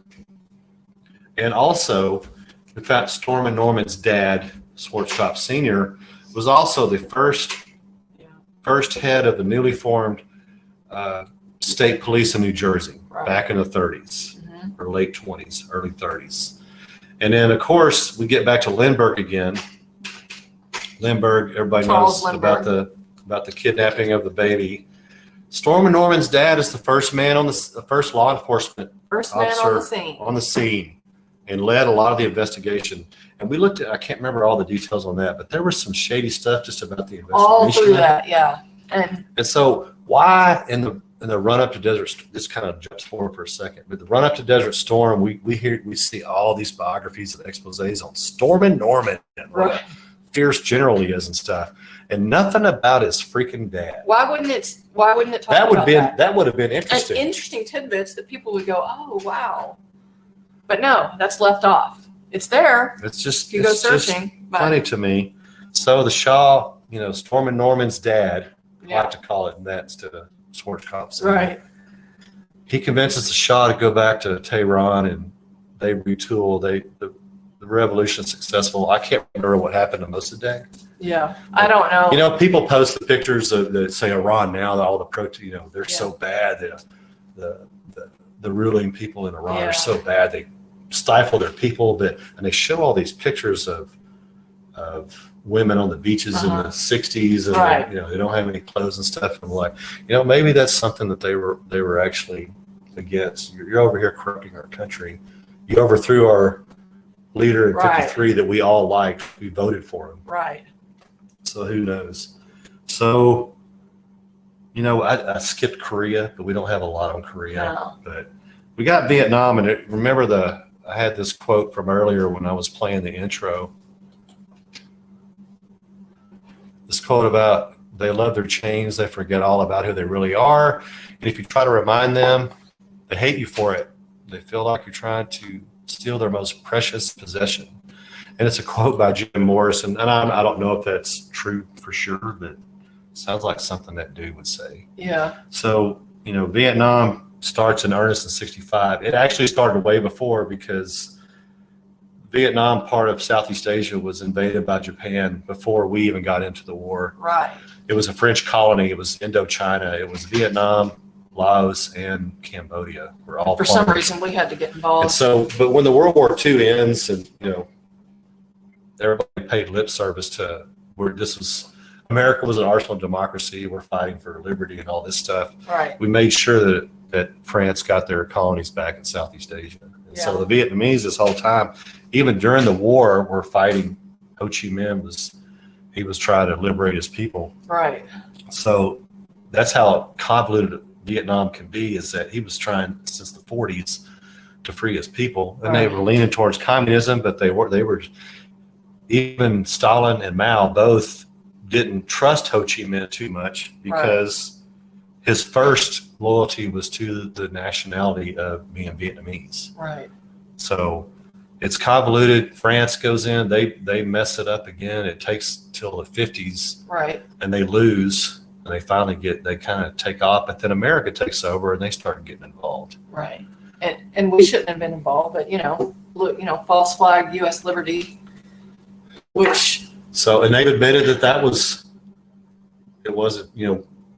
And also, in fact, Stormin' Norman's dad, Schwarzkopf Sr., was also the first head of the newly formed state police in New Jersey back in the 30s or late 20s, early 30s. And then, of course, we get back to Lindbergh again. Lindbergh, everybody knows about the kidnapping of the baby. Stormin' Norman's dad is the first law enforcement officer on the scene, and led a lot of the investigation. And we looked at, I can't remember all the details on that, but there was some shady stuff just about the investigation. All through that, yeah. And so why in the run up to Desert, this kind of jumps forward for a second, but the run up to Desert Storm, we see all these biographies and exposés on Stormin' Norman and what a fierce general he is and stuff, and nothing about his freaking dad. Why wouldn't it talk about that? That would have been interesting. And interesting tidbits that people would go, oh wow. But no, that's left off. It's there. It's just, if you go searching. Funny to me. So the Shah, Stormin' Norman's dad, I like to call it that instead of Schwarzkopf. Right. He convinces the Shah to go back to Tehran, and they retool. The revolution is successful. I can't remember what happened to Mossadegh. Yeah, I don't know. People post the pictures of say Iran now. All the they're so bad that the ruling people in Iran are so bad they stifle their people. And they show all these pictures of women on the beaches in the 60s, and they don't have any clothes and stuff. And I'm like, maybe that's something that they were actually against. You're over here corrupting our country. You overthrew our leader in 53 that we all liked. We voted for him. Right. So who knows? So, I skipped Korea, but we don't have a lot on Korea. No. But we got Vietnam, and remember I had this quote from earlier when I was playing the intro. This quote about they love their chains, they forget all about who they really are. And if you try to remind them, they hate you for it. They feel like you're trying to steal their most precious possession. And it's a quote by Jim Morrison. And I don't know if that's true for sure, but it sounds like something that dude would say. Yeah. So, Vietnam starts in earnest in 65. It actually started way before, because Vietnam, part of Southeast Asia, was invaded by Japan before we even got into the war. Right. It was a French colony. It was Indochina. It was Vietnam, Laos, and Cambodia were all for some reason we had to get involved. And so, but when the World War II ends, and everybody paid lip service to where America was an arsenal of democracy. We're fighting for liberty and all this stuff. Right. We made sure that France got their colonies back in Southeast Asia. And so the Vietnamese this whole time, even during the war, were fighting. Ho Chi Minh was trying to liberate his people. Right. So that's how convoluted Vietnam can be, is that he was trying since the 40s to free his people, and they were leaning towards communism, but they were even Stalin and Mao both didn't trust Ho Chi Minh too much, because his first loyalty was to the nationality of being Vietnamese. Right. So It's convoluted. France goes in, they mess it up again. It takes till the 50s, Right. and they lose, and they finally they kind of take off. But then America takes over, and they start getting involved. Right. And we shouldn't have been involved, but look, false flag, U.S. liberty, which. So, and they've admitted that it wasn't,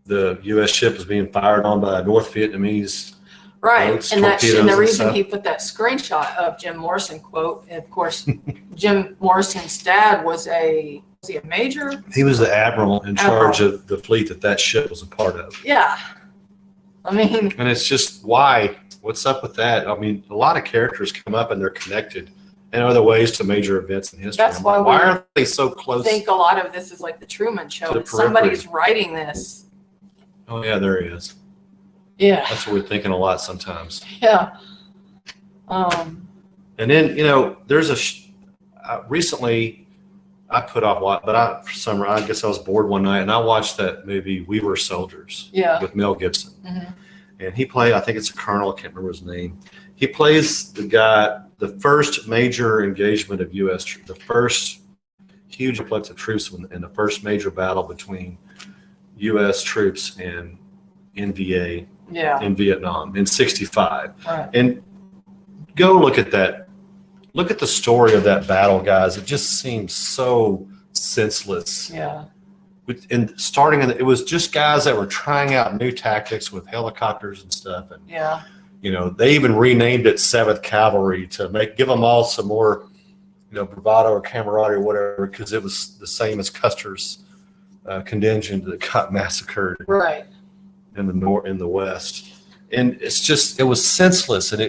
the U.S. ship was being fired on by North Vietnamese. Right, boats, and the torpedoes reason stuff. he put that screenshot of Jim Morrison quote, and of course, Jim Morrison's dad was he a major? He was the admiral in charge of the fleet that ship was a part of. Yeah, I mean, and it's just why? What's up with that? I mean, a lot of characters come up and they're connected in other ways to major events in history. That's why why are they so close? I think a lot of this is like the Truman Show. To the Somebody's writing this. Oh yeah, there he is. Yeah. That's what we're thinking a lot sometimes. Yeah. And then there's recently I put off but I guess I was bored one night and I watched that movie We Were Soldiers. Yeah. With Mel Gibson. Mm-hmm. And he played, I think it's a colonel, I can't remember his name. He plays the guy, the first major engagement of U.S. troops, the first huge influx of troops in the first major battle between U.S. troops and NVA in Vietnam in '65. Right. And go look at that. Look at the story of that battle, guys. It just seems so senseless. Yeah. And it was just guys that were trying out new tactics with helicopters and stuff. And yeah. They even renamed it 7th Cavalry to give them all some more, bravado or camaraderie or whatever, because it was the same as Custer's contingent that got massacred right. in the West. And it was senseless. And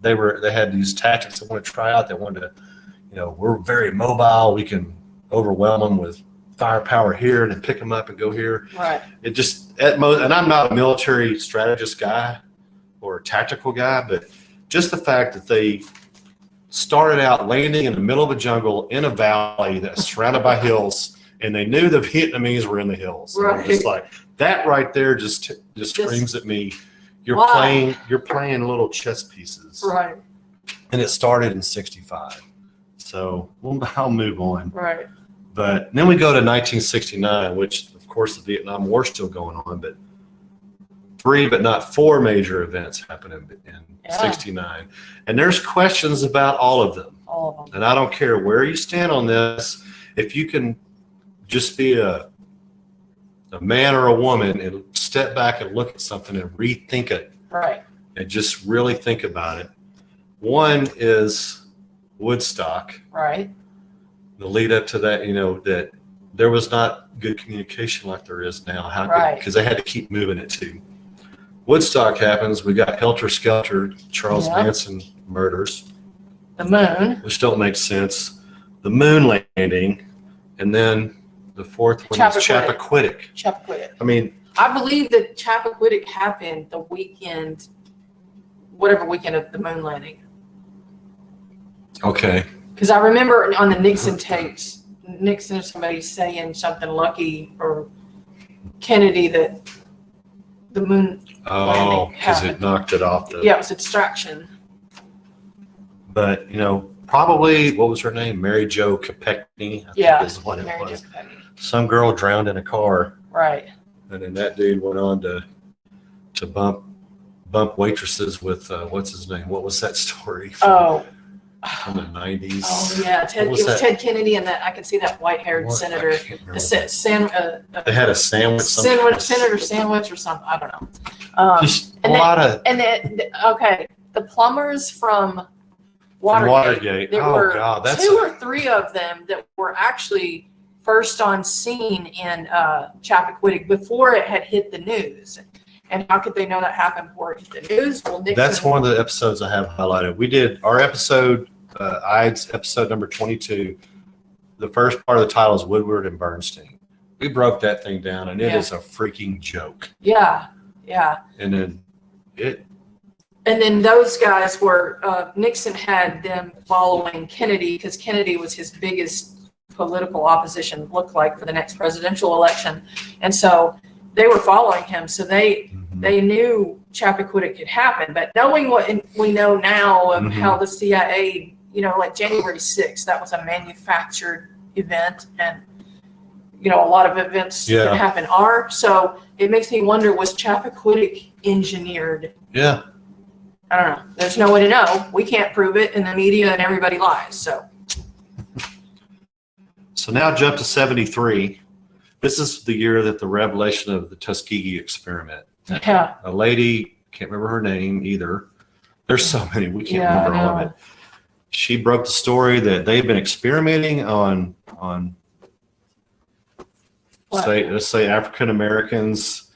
they had these tactics they wanted to try out. They wanted to, we're very mobile. We can overwhelm them with firepower here and then pick them up and go here. Right. It just at most, and I'm not a military strategist guy or a tactical guy, but just the fact that they started out landing in the middle of a jungle in a valley that's surrounded by hills, and they knew the Vietnamese were in the hills. Right. I'm just like that right there just screams at me. You're playing little chess pieces. Right. And it started in '65. So I'll move on. Right. But then we go to 1969, which, of course, the Vietnam War is still going on, but 3 but not 4 major events happened in 69. And there's questions about all of them. All of them. And I don't care where you stand on this. If you can just be a man or a woman and step back and look at something and rethink it. Right. And just really think about it. One is Woodstock. Right. The lead up to that, that there was not good communication like there is now. Because they had to keep moving it too. Woodstock happens. We got Helter Skelter, Charles Manson murders. The moon. Which don't make sense. The moon landing. And then the fourth one is Chappaquiddick. Chappaquiddick. I mean, I believe that Chappaquiddick happened the weekend, whatever weekend of the moon landing. Okay. Because I remember on the Nixon tapes, Nixon or somebody saying something lucky or Kennedy that the moon landing because happened. it knocked it off the. Yeah, it was a distraction. But, probably, what was her name? Mary Jo Kopechne, I think is what it was. Some girl drowned in a car. Right. And then that dude went on to bump waitresses with, what's his name? What was that story from the 90s? Oh, yeah. It was Ted Kennedy and that I can see that white-haired senator. I can't remember. They had a sandwich. Senator sandwich or something. I don't know. Just a lot of. And then, the plumbers from Watergate. There were God, that's 2 or 3 of them that were actually first on scene in Chappaquiddick before it had hit the news. And how could they know that happened before it hit the news? Well, Nixon, that's one of the episodes I have highlighted. We did our episode, Ides episode number 22. The first part of the title is Woodward and Bernstein. We broke that thing down, and it is a freaking joke. Yeah, yeah. And then those guys were, Nixon had them following Kennedy because Kennedy was his biggest political opposition, looked like, for the next presidential election. And so they were following him. So they knew Chappaquiddick had happened. But knowing what we know now of how the CIA, like January 6th, that was a manufactured event, and a lot of events that happen are. So it makes me wonder, was Chappaquiddick engineered? Yeah. I don't know. There's no way to know. We can't prove it, and the media and everybody lies. So now jump to 73. This is the year that the revelation of the Tuskegee experiment. Yeah. A lady, can't remember her name either. There's so many, we can't remember all of it. She broke the story that they've been experimenting on let's say African Americans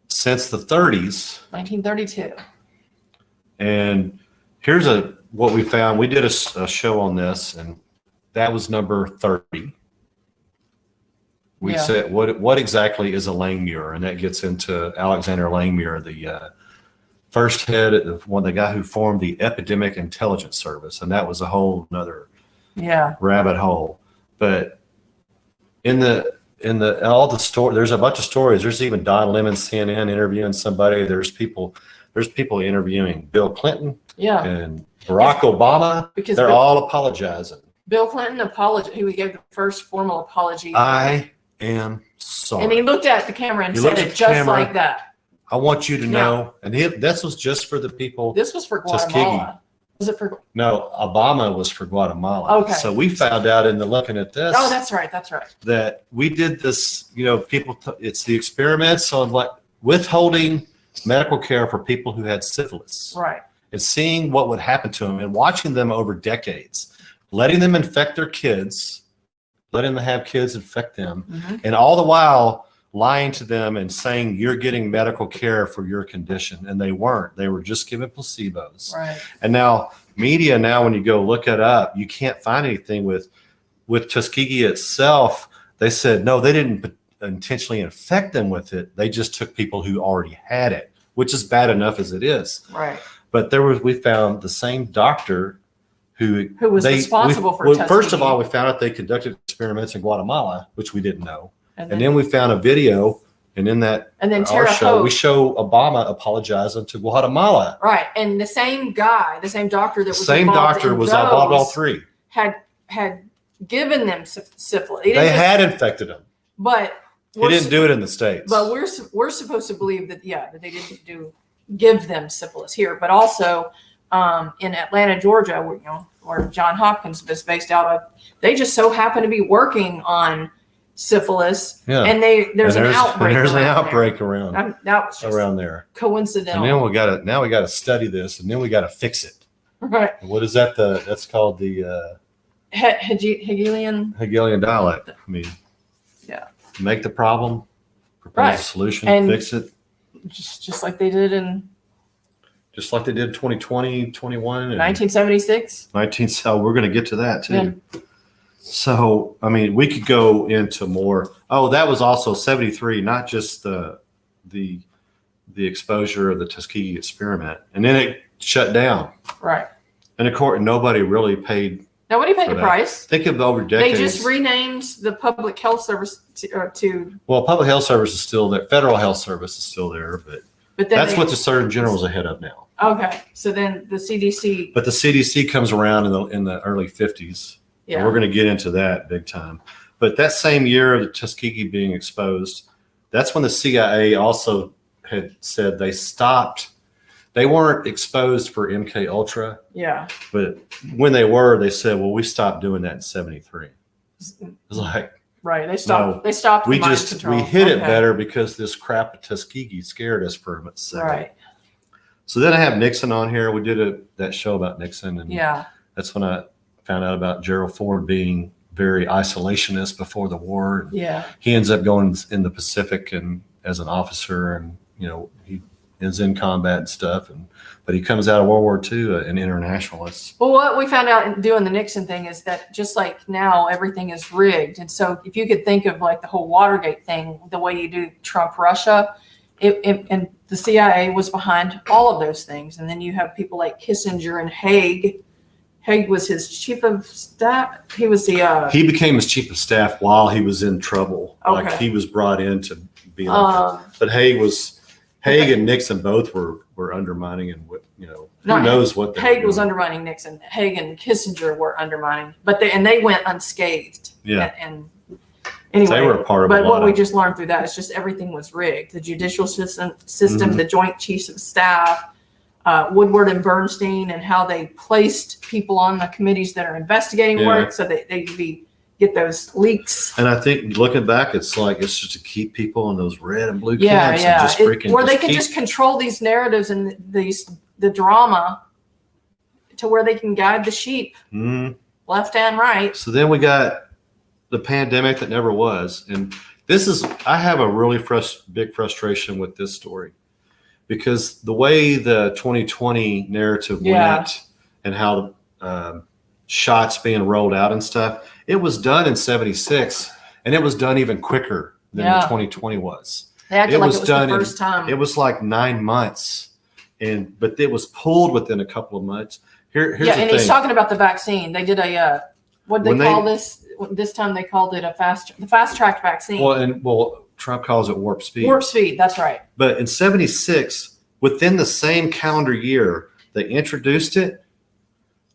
since the 30s. 1932. And here's what we found. We did a show on this, and that was number 30. We said, what exactly is a Langmuir? And that gets into Alexander Langmuir, the first head of the guy who formed the Epidemic Intelligence Service. And that was a whole nother rabbit hole. But in all the story, there's a bunch of stories. There's even Don Lemon, CNN, interviewing somebody. There's people interviewing Bill Clinton and Barack Obama, because they're all apologizing. Bill Clinton apologized. He gave the first formal apology. I am sorry. And he looked at the camera and said it just like that. I want you to know. And this was just for the people. This was for Guatemala. Was it for? No, Obama was for Guatemala. Okay. So we found out in looking at this. Oh, that's right. That's right. That we did this, it's the experiments on withholding medical care for people who had syphilis. Right. And seeing what would happen to them and watching them over decades, letting them infect their kids, letting them have kids infect them, and all the while lying to them and saying you're getting medical care for your condition. And they weren't. They were just given placebos. Right. And now media, when you go look it up, you can't find anything with Tuskegee itself. They said, no, they didn't intentionally infect them with it. They just took people who already had it, which is bad enough as it is. Right. But we found the same doctor who was responsible for Tuskegee. First of all, we found out they conducted experiments in Guatemala, which we didn't know. And then we found a video, and in that show, we show Obama apologizing to Guatemala. Right. And the same guy, the same doctor that was involved in all three. Had given them syphilis. They had infected them. But he didn't do it in the States. But we're supposed to believe that that they didn't give them syphilis here, but also in Atlanta, Georgia, where John Hopkins was based out of, they just so happen to be working on syphilis, and there's an outbreak. There's an outbreak around that was just around there. Coincidental. And then we got to study this, and then we got to fix it. Right. What is that? That's called the Hegelian dialect. I mean, make the problem, propose a solution, and fix it. Just like they did in 2020, 21, and 1976. So we're going to get to that too. Yeah. So, I mean, we could go into more. Oh, that was also 73, not just the exposure of the Tuskegee experiment. And then it shut down. Right. And of course, nobody really paid. Nobody paid the price. Think of over decades. They just renamed the Public Health Service to. Well, Public Health Service is still there. Federal Health Service is still there, but that's what the Surgeon General is ahead of now. Okay, so then the CDC. But the CDC comes around in the early 50s. Yeah. And we're going to get into that big time. But that same year of the Tuskegee being exposed, that's when the CIA also had said they stopped. They weren't exposed for MK Ultra. Yeah. But when they were, they said, well, we stopped doing that in 73. It's like. Right. They stopped. No, they stopped. We hit it better because this crap at Tuskegee scared us for a second. Right. So then I have Nixon on here. We did that show about Nixon. And that's when I found out about Gerald Ford being very isolationist before the war. Yeah. He ends up going in the Pacific and as an officer, and he is in combat and stuff. But he comes out of World War II an internationalist. Well, what we found out in doing the Nixon thing is that just like now, everything is rigged. And so if you could think of like the whole Watergate thing, the way you do Trump Russia, and the CIA was behind all of those things. And then you have people like Kissinger and Haig. Haig was his chief of staff. He was he became his chief of staff while he was in trouble. Okay. Like he was brought in to be like, but Haig and Nixon both were undermining and Who knows what Haig was undermining Nixon. Haig and Kissinger were undermining, but they went unscathed. Yeah. And anyway, they were a part of but it. what we just learned through that is just everything was rigged. The judicial system, the Joint Chiefs of Staff, Woodward and Bernstein, and how they placed people on the committees that are investigating work so that they could get those leaks. And I think looking back, it's just to keep people in those red and blue camps. And just where they can just control these narratives and the drama to where they can guide the sheep left and right. So then we got the pandemic that never was. And I have a really big frustration with this story, because the way the 2020 narrative went and how shots being rolled out and stuff, it was done in 76, and it was done even quicker than the 2020 was. They acted like it was the first time. It was like 9 months, but it was pulled within a couple of months. Here's the thing. He's talking about the vaccine. They did what did they call this? This time they called it the fast-tracked vaccine. Well, Trump calls it warp speed. Warp speed, that's right. But in 76, within the same calendar year they introduced it,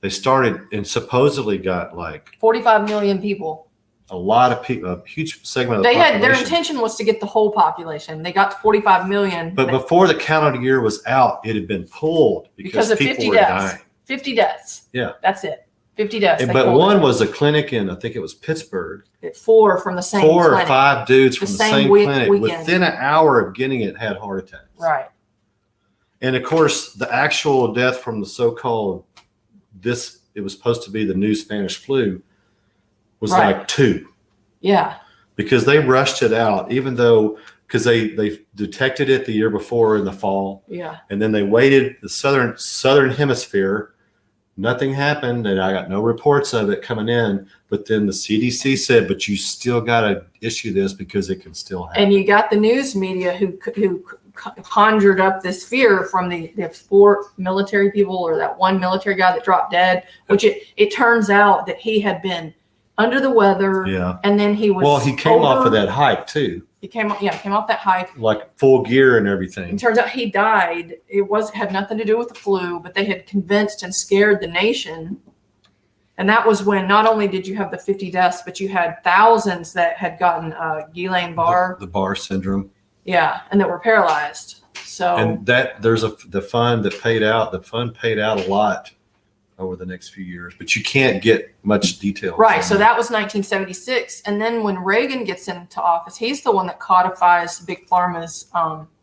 they started and supposedly got like 45 million people. A lot of people, a huge segment of the population. Their intention was to get the whole population. They got to 45 million. But before the calendar year was out, it had been pulled because of people 50 were deaths. dying. 50 deaths. Yeah. That's it. 50 deaths. But one was a clinic in, I think it was Pittsburgh. 4 from the same clinic. 4 or 5 dudes from the same clinic weekend. within an hour of getting it had heart attacks. Right. And of course, the actual death from the so-called it was supposed to be the new Spanish flu was like 2. Yeah. Because they rushed it out, even though, because they detected it the year before in the fall. Yeah. And then they waited the southern hemisphere. Nothing happened, and I got no reports of it coming in. But then the CDC said, but you still got to issue this because it can still happen. And you got the news media who conjured up this fear from the 4 military people, or that one military guy that dropped dead, which it turns out that he had been under the weather. Yeah. And then he was. Well, he came off of that hike too. He came off that hike. Like full gear and everything. It turns out he died. It had nothing to do with the flu, but they had convinced and scared the nation. And that was when not only did you have the 50 deaths, but you had thousands that had gotten Guillain-Barré. The Barr syndrome. Yeah, and that were paralyzed. So. And there's the fund that paid out. The fund paid out a lot over the next few years, but you can't get much detail. Right. So that was 1976. And then when Reagan gets into office, he's the one that codifies Big Pharma's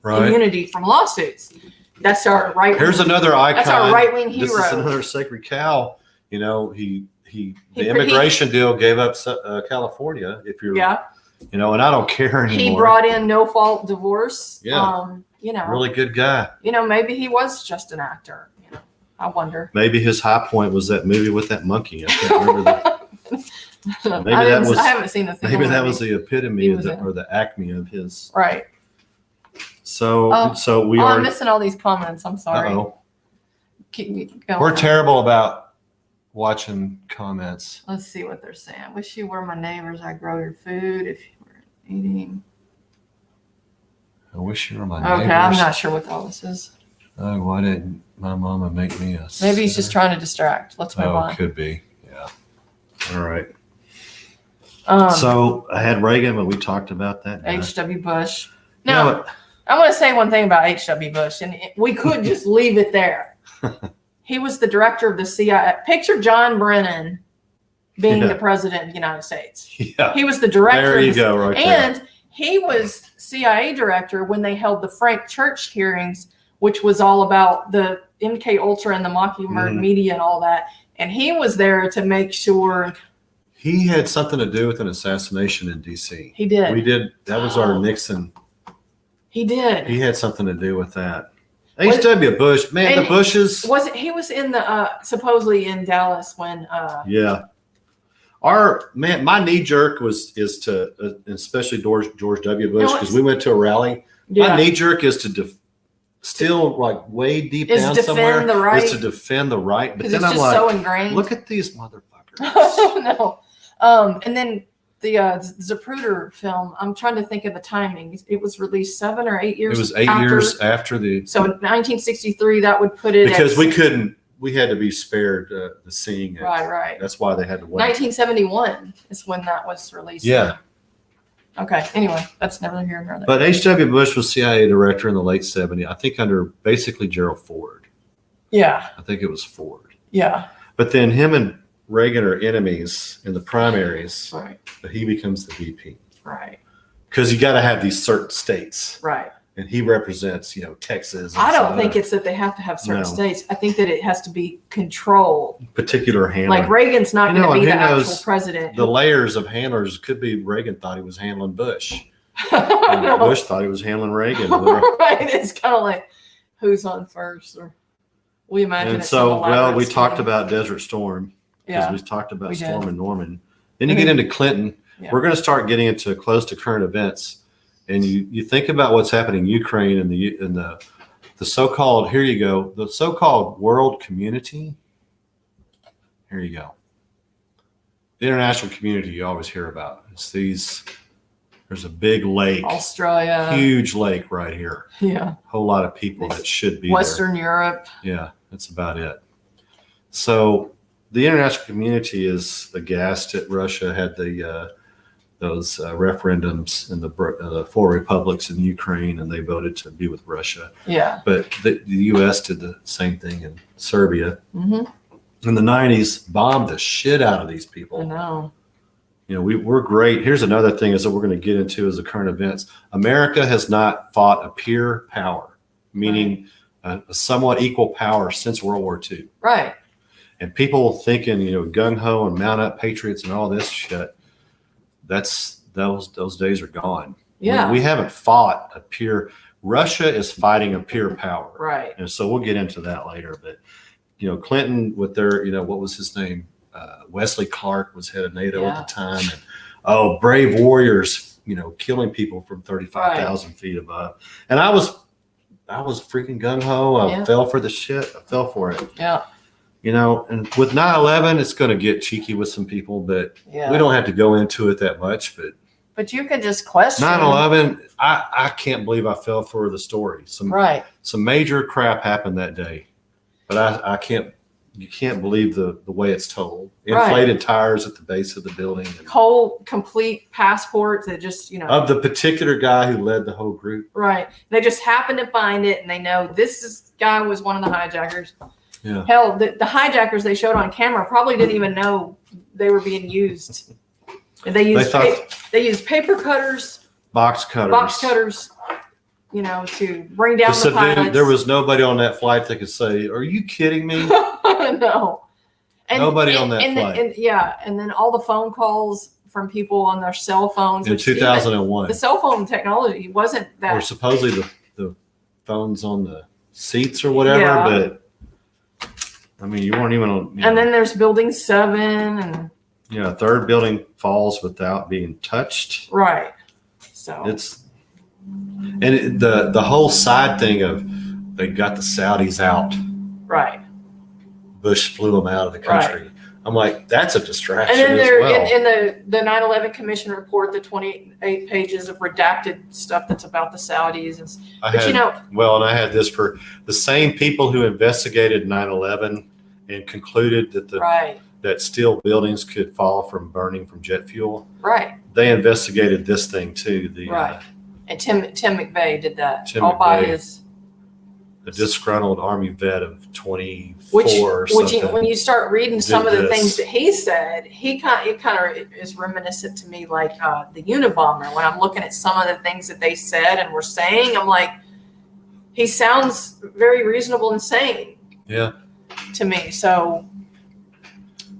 immunity from lawsuits. That's our right. Here's another icon. That's our right-wing hero. This is another sacred cow. You know, the immigration deal gave up California. If you're, you know, and I don't care anymore. He brought in no-fault divorce. Yeah. You know, really good guy. You know, maybe he was just an actor. I wonder. Maybe his high point was that movie with that monkey. I can't remember that. I haven't seen the thing. Maybe that was the epitome or the acme of his. Right. So I'm missing all these comments. I'm sorry. Keep going. We're terrible about watching comments. Let's see what they're saying. I wish you were my neighbors. I grow your food if you were eating. I wish you were my neighbors. Okay, I'm not sure what all this is. Oh, why didn't my mama make me a Maybe he's just trying to distract. Let's move on. Could be. Yeah. All right. So I had Reagan, but we talked about that. H.W. Bush. Now, I want to say one thing about H.W. Bush, and we could just leave it there. He was the director of the CIA. Picture John Brennan being the president of the United States. Yeah. He was the director. There you go, right there. And he was CIA director when they held the Frank Church hearings, which was all about the MK Ultra and the Mockingbird media and all that. And he was there to make sure. He had something to do with an assassination in D.C. He did. We did. That was our Nixon. He did. He had something to do with that. H.W. Bush, man, the Bushes. He was in supposedly in Dallas when. Yeah. My knee jerk is to, especially George W. Bush, because we went to a rally. Yeah. My knee jerk is to still like way deep down somewhere is to defend the right. But then I'm like, so ingrained. Look at these motherfuckers. Oh no. And then the Zapruder film, I'm trying to think of the timing. It was released 7 or 8 years. It was 8 years after the. So 1963, that would put it because we couldn't. We had to be spared the seeing it. Right. That's why they had to wait. 1971 is when that was released. Yeah. Okay. Anyway, that's never here nor there. But H.W. Bush was CIA director in the late 70s. I think under basically Gerald Ford. Yeah. I think it was Ford. Yeah. But then him and Reagan are enemies in the primaries. Right. But he becomes the VP. Right. Because you got to have these certain states. Right. And he represents, Texas. I don't think it's that they have to have certain states. I think that it has to be controlled. Particular handler. Like Reagan's not going to be the actual president. The layers of handlers could be Reagan thought he was handling Bush. And Bush thought he was handling Reagan. Right. It's kind of like who's on first, or we imagine. And so, we talked about Desert Storm. Yeah. We talked about Storm and Norman. Then you get into Clinton. Yeah. We're going to start getting into close to current events. And you think about what's happening in Ukraine and the so-called, here you go, the so-called world community. Here you go. The international community you always hear about. It's there's a big lake. Australia. Huge lake right here. Yeah. Whole lot of people that should be Western Europe. Yeah, that's about it. So the international community is aghast at Russia had those referendums in the 4 republics in Ukraine, and they voted to be with Russia. Yeah. But the U.S. did the same thing in Serbia. Mm-hmm. In the 90s, bombed the shit out of these people. I know. We're great. Here's another thing is that we're going to get into as the current events. America has not fought a peer power, meaning a somewhat equal power since World War II. Right. And people thinking, gung-ho and mount up patriots and all this shit, those days are gone. Yeah. We haven't fought a peer. Russia is fighting a peer power. Right. And so we'll get into that later. But, Clinton with their, what was his name? Wesley Clark was head of NATO at the time. And, brave warriors, killing people from 35,000 feet above. And I was freaking gung-ho. I fell for the shit. I fell for it. Yeah. And with 9/11, it's going to get cheeky with some people, but we don't have to go into it that much. But you can just question. 9/11, I can't believe I fell for the story. Some major crap happened that day, but you can't believe the way it's told. Inflated tires at the base of the building. Whole complete passports that just, Of the particular guy who led the whole group. Right. They just happened to find it, and they know this guy was one of the hijackers. Yeah. Hell, the hijackers they showed on camera probably didn't even know they were being used. They used paper cutters, box cutters, to bring down the pilots. There was nobody on that flight that could say, "Are you kidding me?" No. Nobody on that flight. And then all the phone calls from people on their cell phones. In 2001. The cell phone technology wasn't that. Or supposedly the phones on the seats or whatever, but I mean, you weren't even on. And then there's Building 7 and. Third building falls without being touched. Right. So the whole side thing of they got the Saudis out. Right. Bush flew them out of the country. Right. I'm like, that's a distraction. And then in the 9/11 Commission report, the 28 pages of redacted stuff that's about the Saudis. And I had this for the same people who investigated 9/11 and concluded that that steel buildings could fall from burning from jet fuel. Right. They investigated this thing too. And Tim McVeigh did that. A disgruntled Army vet of 24 or something. When you start reading some of the things that he said, it kind of is reminiscent to me like the Unabomber. When I'm looking at some of the things that they said and were saying, I'm like, he sounds very reasonable and sane. Yeah. To me, so.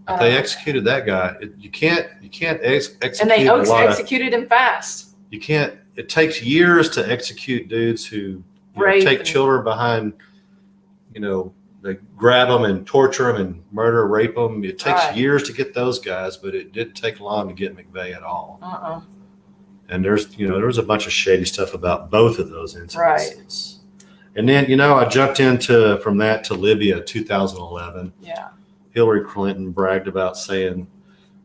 If they executed that guy, you can't execute. And they executed him fast. You can't. It takes years to execute dudes who take children behind. They grab them and torture them and murder, rape them. It takes years to get those guys, but it didn't take long to get McVeigh at all. And there was a bunch of shady stuff about both of those incidents. Right. And then I jumped from that to Libya, 2011. Yeah. Hillary Clinton bragged about saying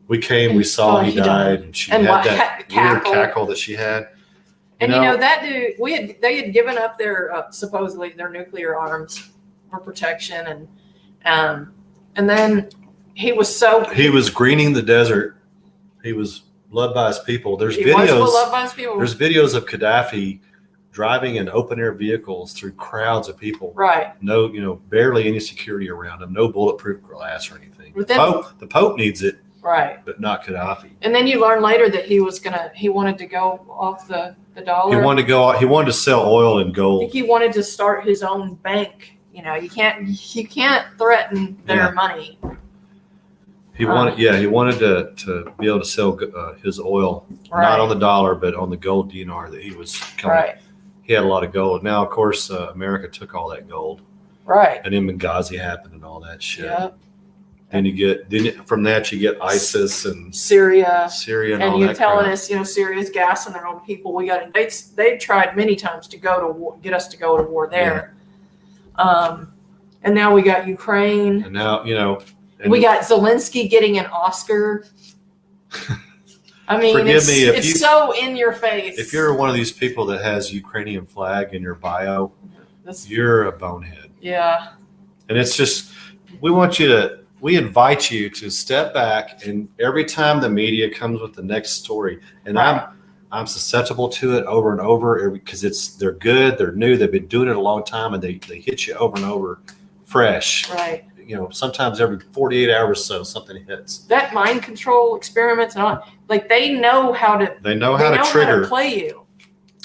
We came, we saw he died, and she had that weird cackle. cackle that she had. And that dude, they had given up their supposedly their nuclear arms for protection, and then he was greening the desert. He was loved by his people. There's Was videos. loved by his people. There's videos of Gaddafi driving in open air vehicles through crowds of people. Right. No, barely any security around him. No bulletproof glass or anything. But then, the Pope needs it. Right. But not Gaddafi. And then you learn later that he wanted to go off the dollar. He wanted to sell oil and gold. I think he wanted to start his own bank. You can't threaten their money. He wanted to be able to sell his oil, not on the dollar, but on the gold dinar that he was coming. Right. He had a lot of gold. Now, of course, America took all that gold. Right. And then Benghazi happened and all that shit. Yep. Then from that you get ISIS and Syria and all that. And you're telling us, Syria's gassing their own people. They tried many times to go to war, get us to go to war there. Yeah. And now we got Ukraine. And now, and we got Zelensky getting an Oscar. I mean, it's so in your face. If you're one of these people that has Ukrainian flag in your bio, you're a bonehead. Yeah. And it's just, we invite you to step back, and every time the media comes with the next story, and I'm susceptible to it over and over because they're good, they're new, they've been doing it a long time, and they hit you over and over fresh. Right. Sometimes every 48 hours or so something hits. That mind control experiments and all, they know how to trigger. How to play you.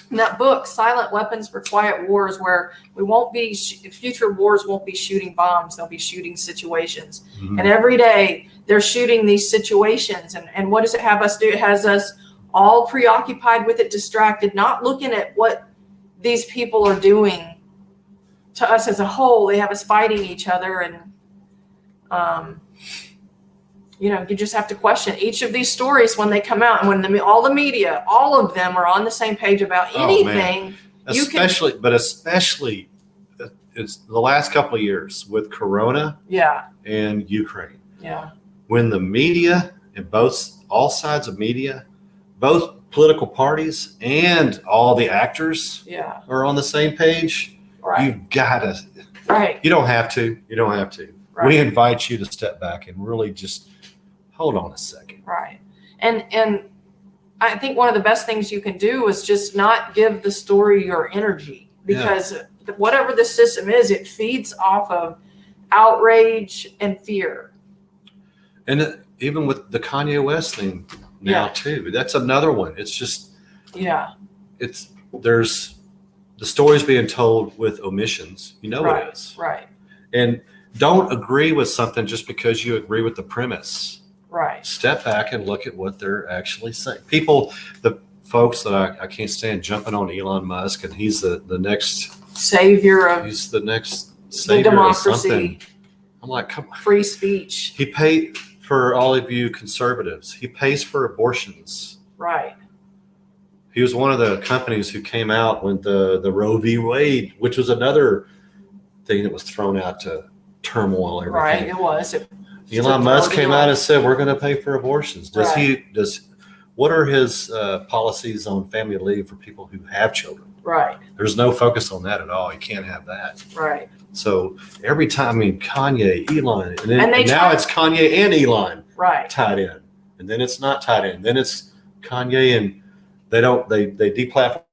In that book, Silent Weapons for Quiet Wars, where future wars won't be shooting bombs, they'll be shooting situations. Mm-hmm. And every day they're shooting these situations. And what does it have us do? It has us all preoccupied with it, distracted, not looking at what these people are doing to us as a whole. They have us fighting each other, and you just have to question each of these stories when they come out, and when all the media, all of them are on the same page about anything. Especially it's the last couple of years with Corona, and Ukraine. Yeah, when the media and all sides of media, both political parties and all the actors, are on the same page. Right. You've got to. Right. You don't have to. Right. We invite you to step back and really just hold on a second. Right. And I think one of the best things you can do is just not give the story your energy, because whatever the system is, it feeds off of outrage and fear. And even with the Kanye West thing now too, that's another one. It's just, there's the story's being told with omissions. It is. Right. And don't agree with something just because you agree with the premise. Right. Step back and look at what they're actually saying. The folks that I can't stand jumping on Elon Musk, and he's the next savior of. He's the next savior democracy. Of something. I'm like, come on. Free speech. He paid for all of you conservatives. He pays for abortions. Right. He was one of the companies who came out when the Roe v. Wade, which was another thing that was thrown out to turmoil. Everything. Right. It was. Elon Musk came out and said, we're going to pay for abortions. What are his policies on family leave for people who have children? Right. There's no focus on that at all. You can't have that. Right. So every time, Kanye, Elon, and now it's Kanye and Elon tied in. And then it's not tied in. Then it's Kanye, and they deplatform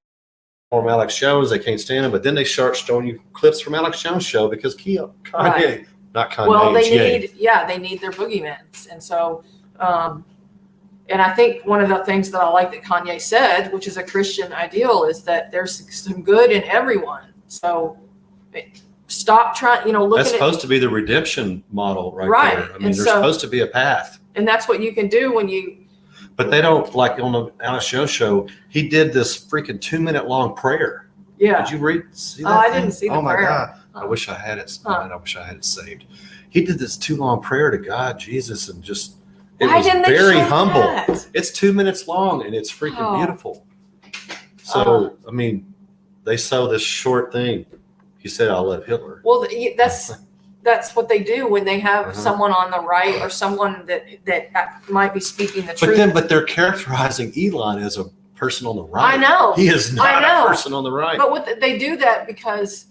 Alex Jones. They can't stand him. But then they start showing you clips from Alex Jones' show because Kanye, not Kanye. Well, they need their boogeymen. And so, and I think one of the things that I like that Kanye said, which is a Christian ideal, is that there's some good in everyone. So stop trying, looking That's supposed to be the redemption model there. I mean, there's supposed to be a path. And that's what you can do when you. But they don't, like on the Alex Jones show, he did this freaking 2-minute long prayer. Yeah. Did you see that? I didn't see the prayer. Oh my God. I wish I had it. I wish I had it saved. He did this too long prayer to God, Jesus, and just, it was very humble. That? It's 2 minutes long and it's freaking beautiful. So, they saw this short thing. He said, "I love Hitler." Well, that's that's what they do when they have Uh-huh. someone on the right or someone that might be speaking the But truth. but they're characterizing Elon as a person on the right. I know. He is not a person on the right. But they do that because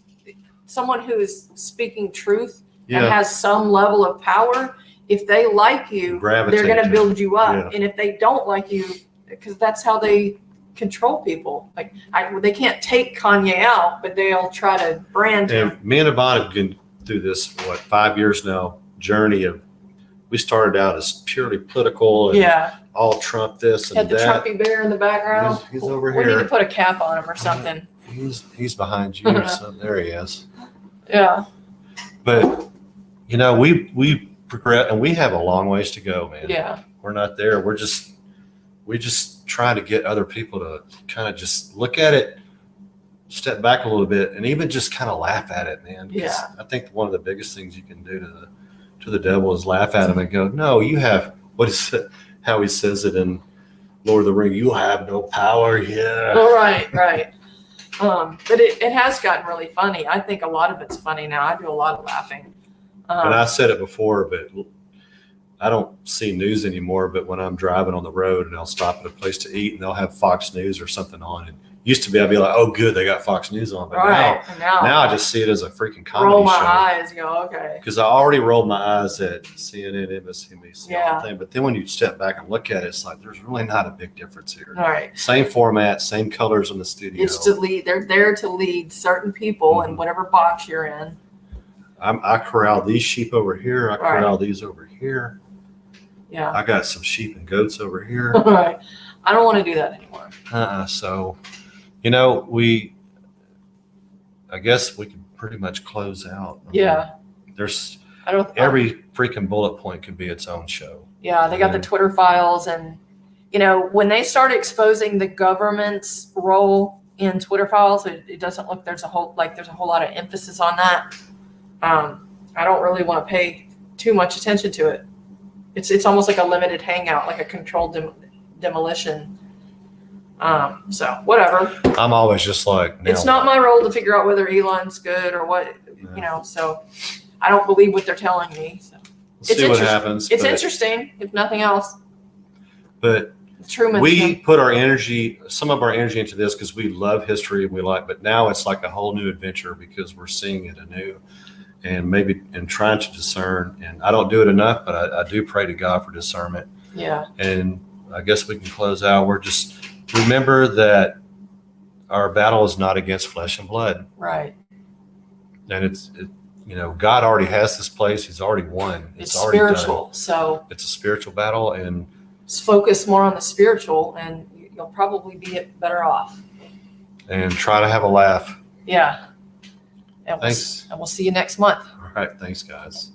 someone who is speaking truth and Yeah. has some level of power, if they like you, Gravitate they're going to to it. build you up. Yeah. And if they don't like you, because that's how they control people. Like they can't take Kanye out, but they'll try to brand him. And me and Yvonne have been through this, 5 years now, journey of, we started out as purely political and Yeah. all Trump this and Had the that. Trumpy bear in the background. He's over We need here. to put a cap on him or something. He's behind you or something. There he is. Yeah. But, we progress, and we have a long ways to go, man. Yeah. We're not there. We just try to get other people to kind of just look at it, step back a little bit, and even just kind of laugh at it, man. 'Cause Yeah. I think one of the biggest things you can do to the devil is laugh at him and go, no, you have, what is it, how he says it in Lord of the Ring, you have no power. Yeah. Well, right. But it has gotten really funny. I think a lot of it's funny now. I do a lot of laughing. And I said it before, but I don't see news anymore. But when I'm driving on the road and I'll stop at a place to eat and they'll have Fox News or something on, and used to be I'd be like, oh, good, they got Fox News on. But right. now I just see it as a freaking comedy roll my show. eyes, go, okay. Because I already rolled my eyes at CNN, MSNBC, Yeah. all the thing. But then when you step back and look at it, it's like there's really not a big difference here. All right. Same format, same colors in the studio. It's to lead. They're there to lead certain people Mhm. in whatever box you're in. I corral these sheep over here. I Right. corral these over here. Yeah. I got some sheep and goats over here. All right. I don't want to do that anymore. So, I guess we can pretty much close out. Yeah. There's I don't. every freaking bullet point could be its own show. Yeah, they got the Twitter files, and when they start exposing the government's role in Twitter files, it doesn't look there's a whole lot of emphasis on that. I don't really want to pay too much attention to it. It's almost like a limited hangout, like a controlled demolition. So whatever. I'm always just like, It's not my role to figure out whether Elon's good or what, so I don't believe what they're telling me. So. We'll see what happens. It's interesting, if nothing else. But Truman. we put some of our energy into this because we love history and but now it's like a whole new adventure because we're seeing it anew and trying to discern. And I don't do it enough, but I do pray to God for discernment. Yeah. And I guess we can close out. We're just remember that our battle is not against flesh and blood. Right. And God already has this place. He's already won. It's already spiritual. done. So it's a spiritual battle, and focus more on the spiritual and you'll probably be better off. And try to have a laugh. Yeah. And Thanks. we'll see you next month. All right. Thanks, guys.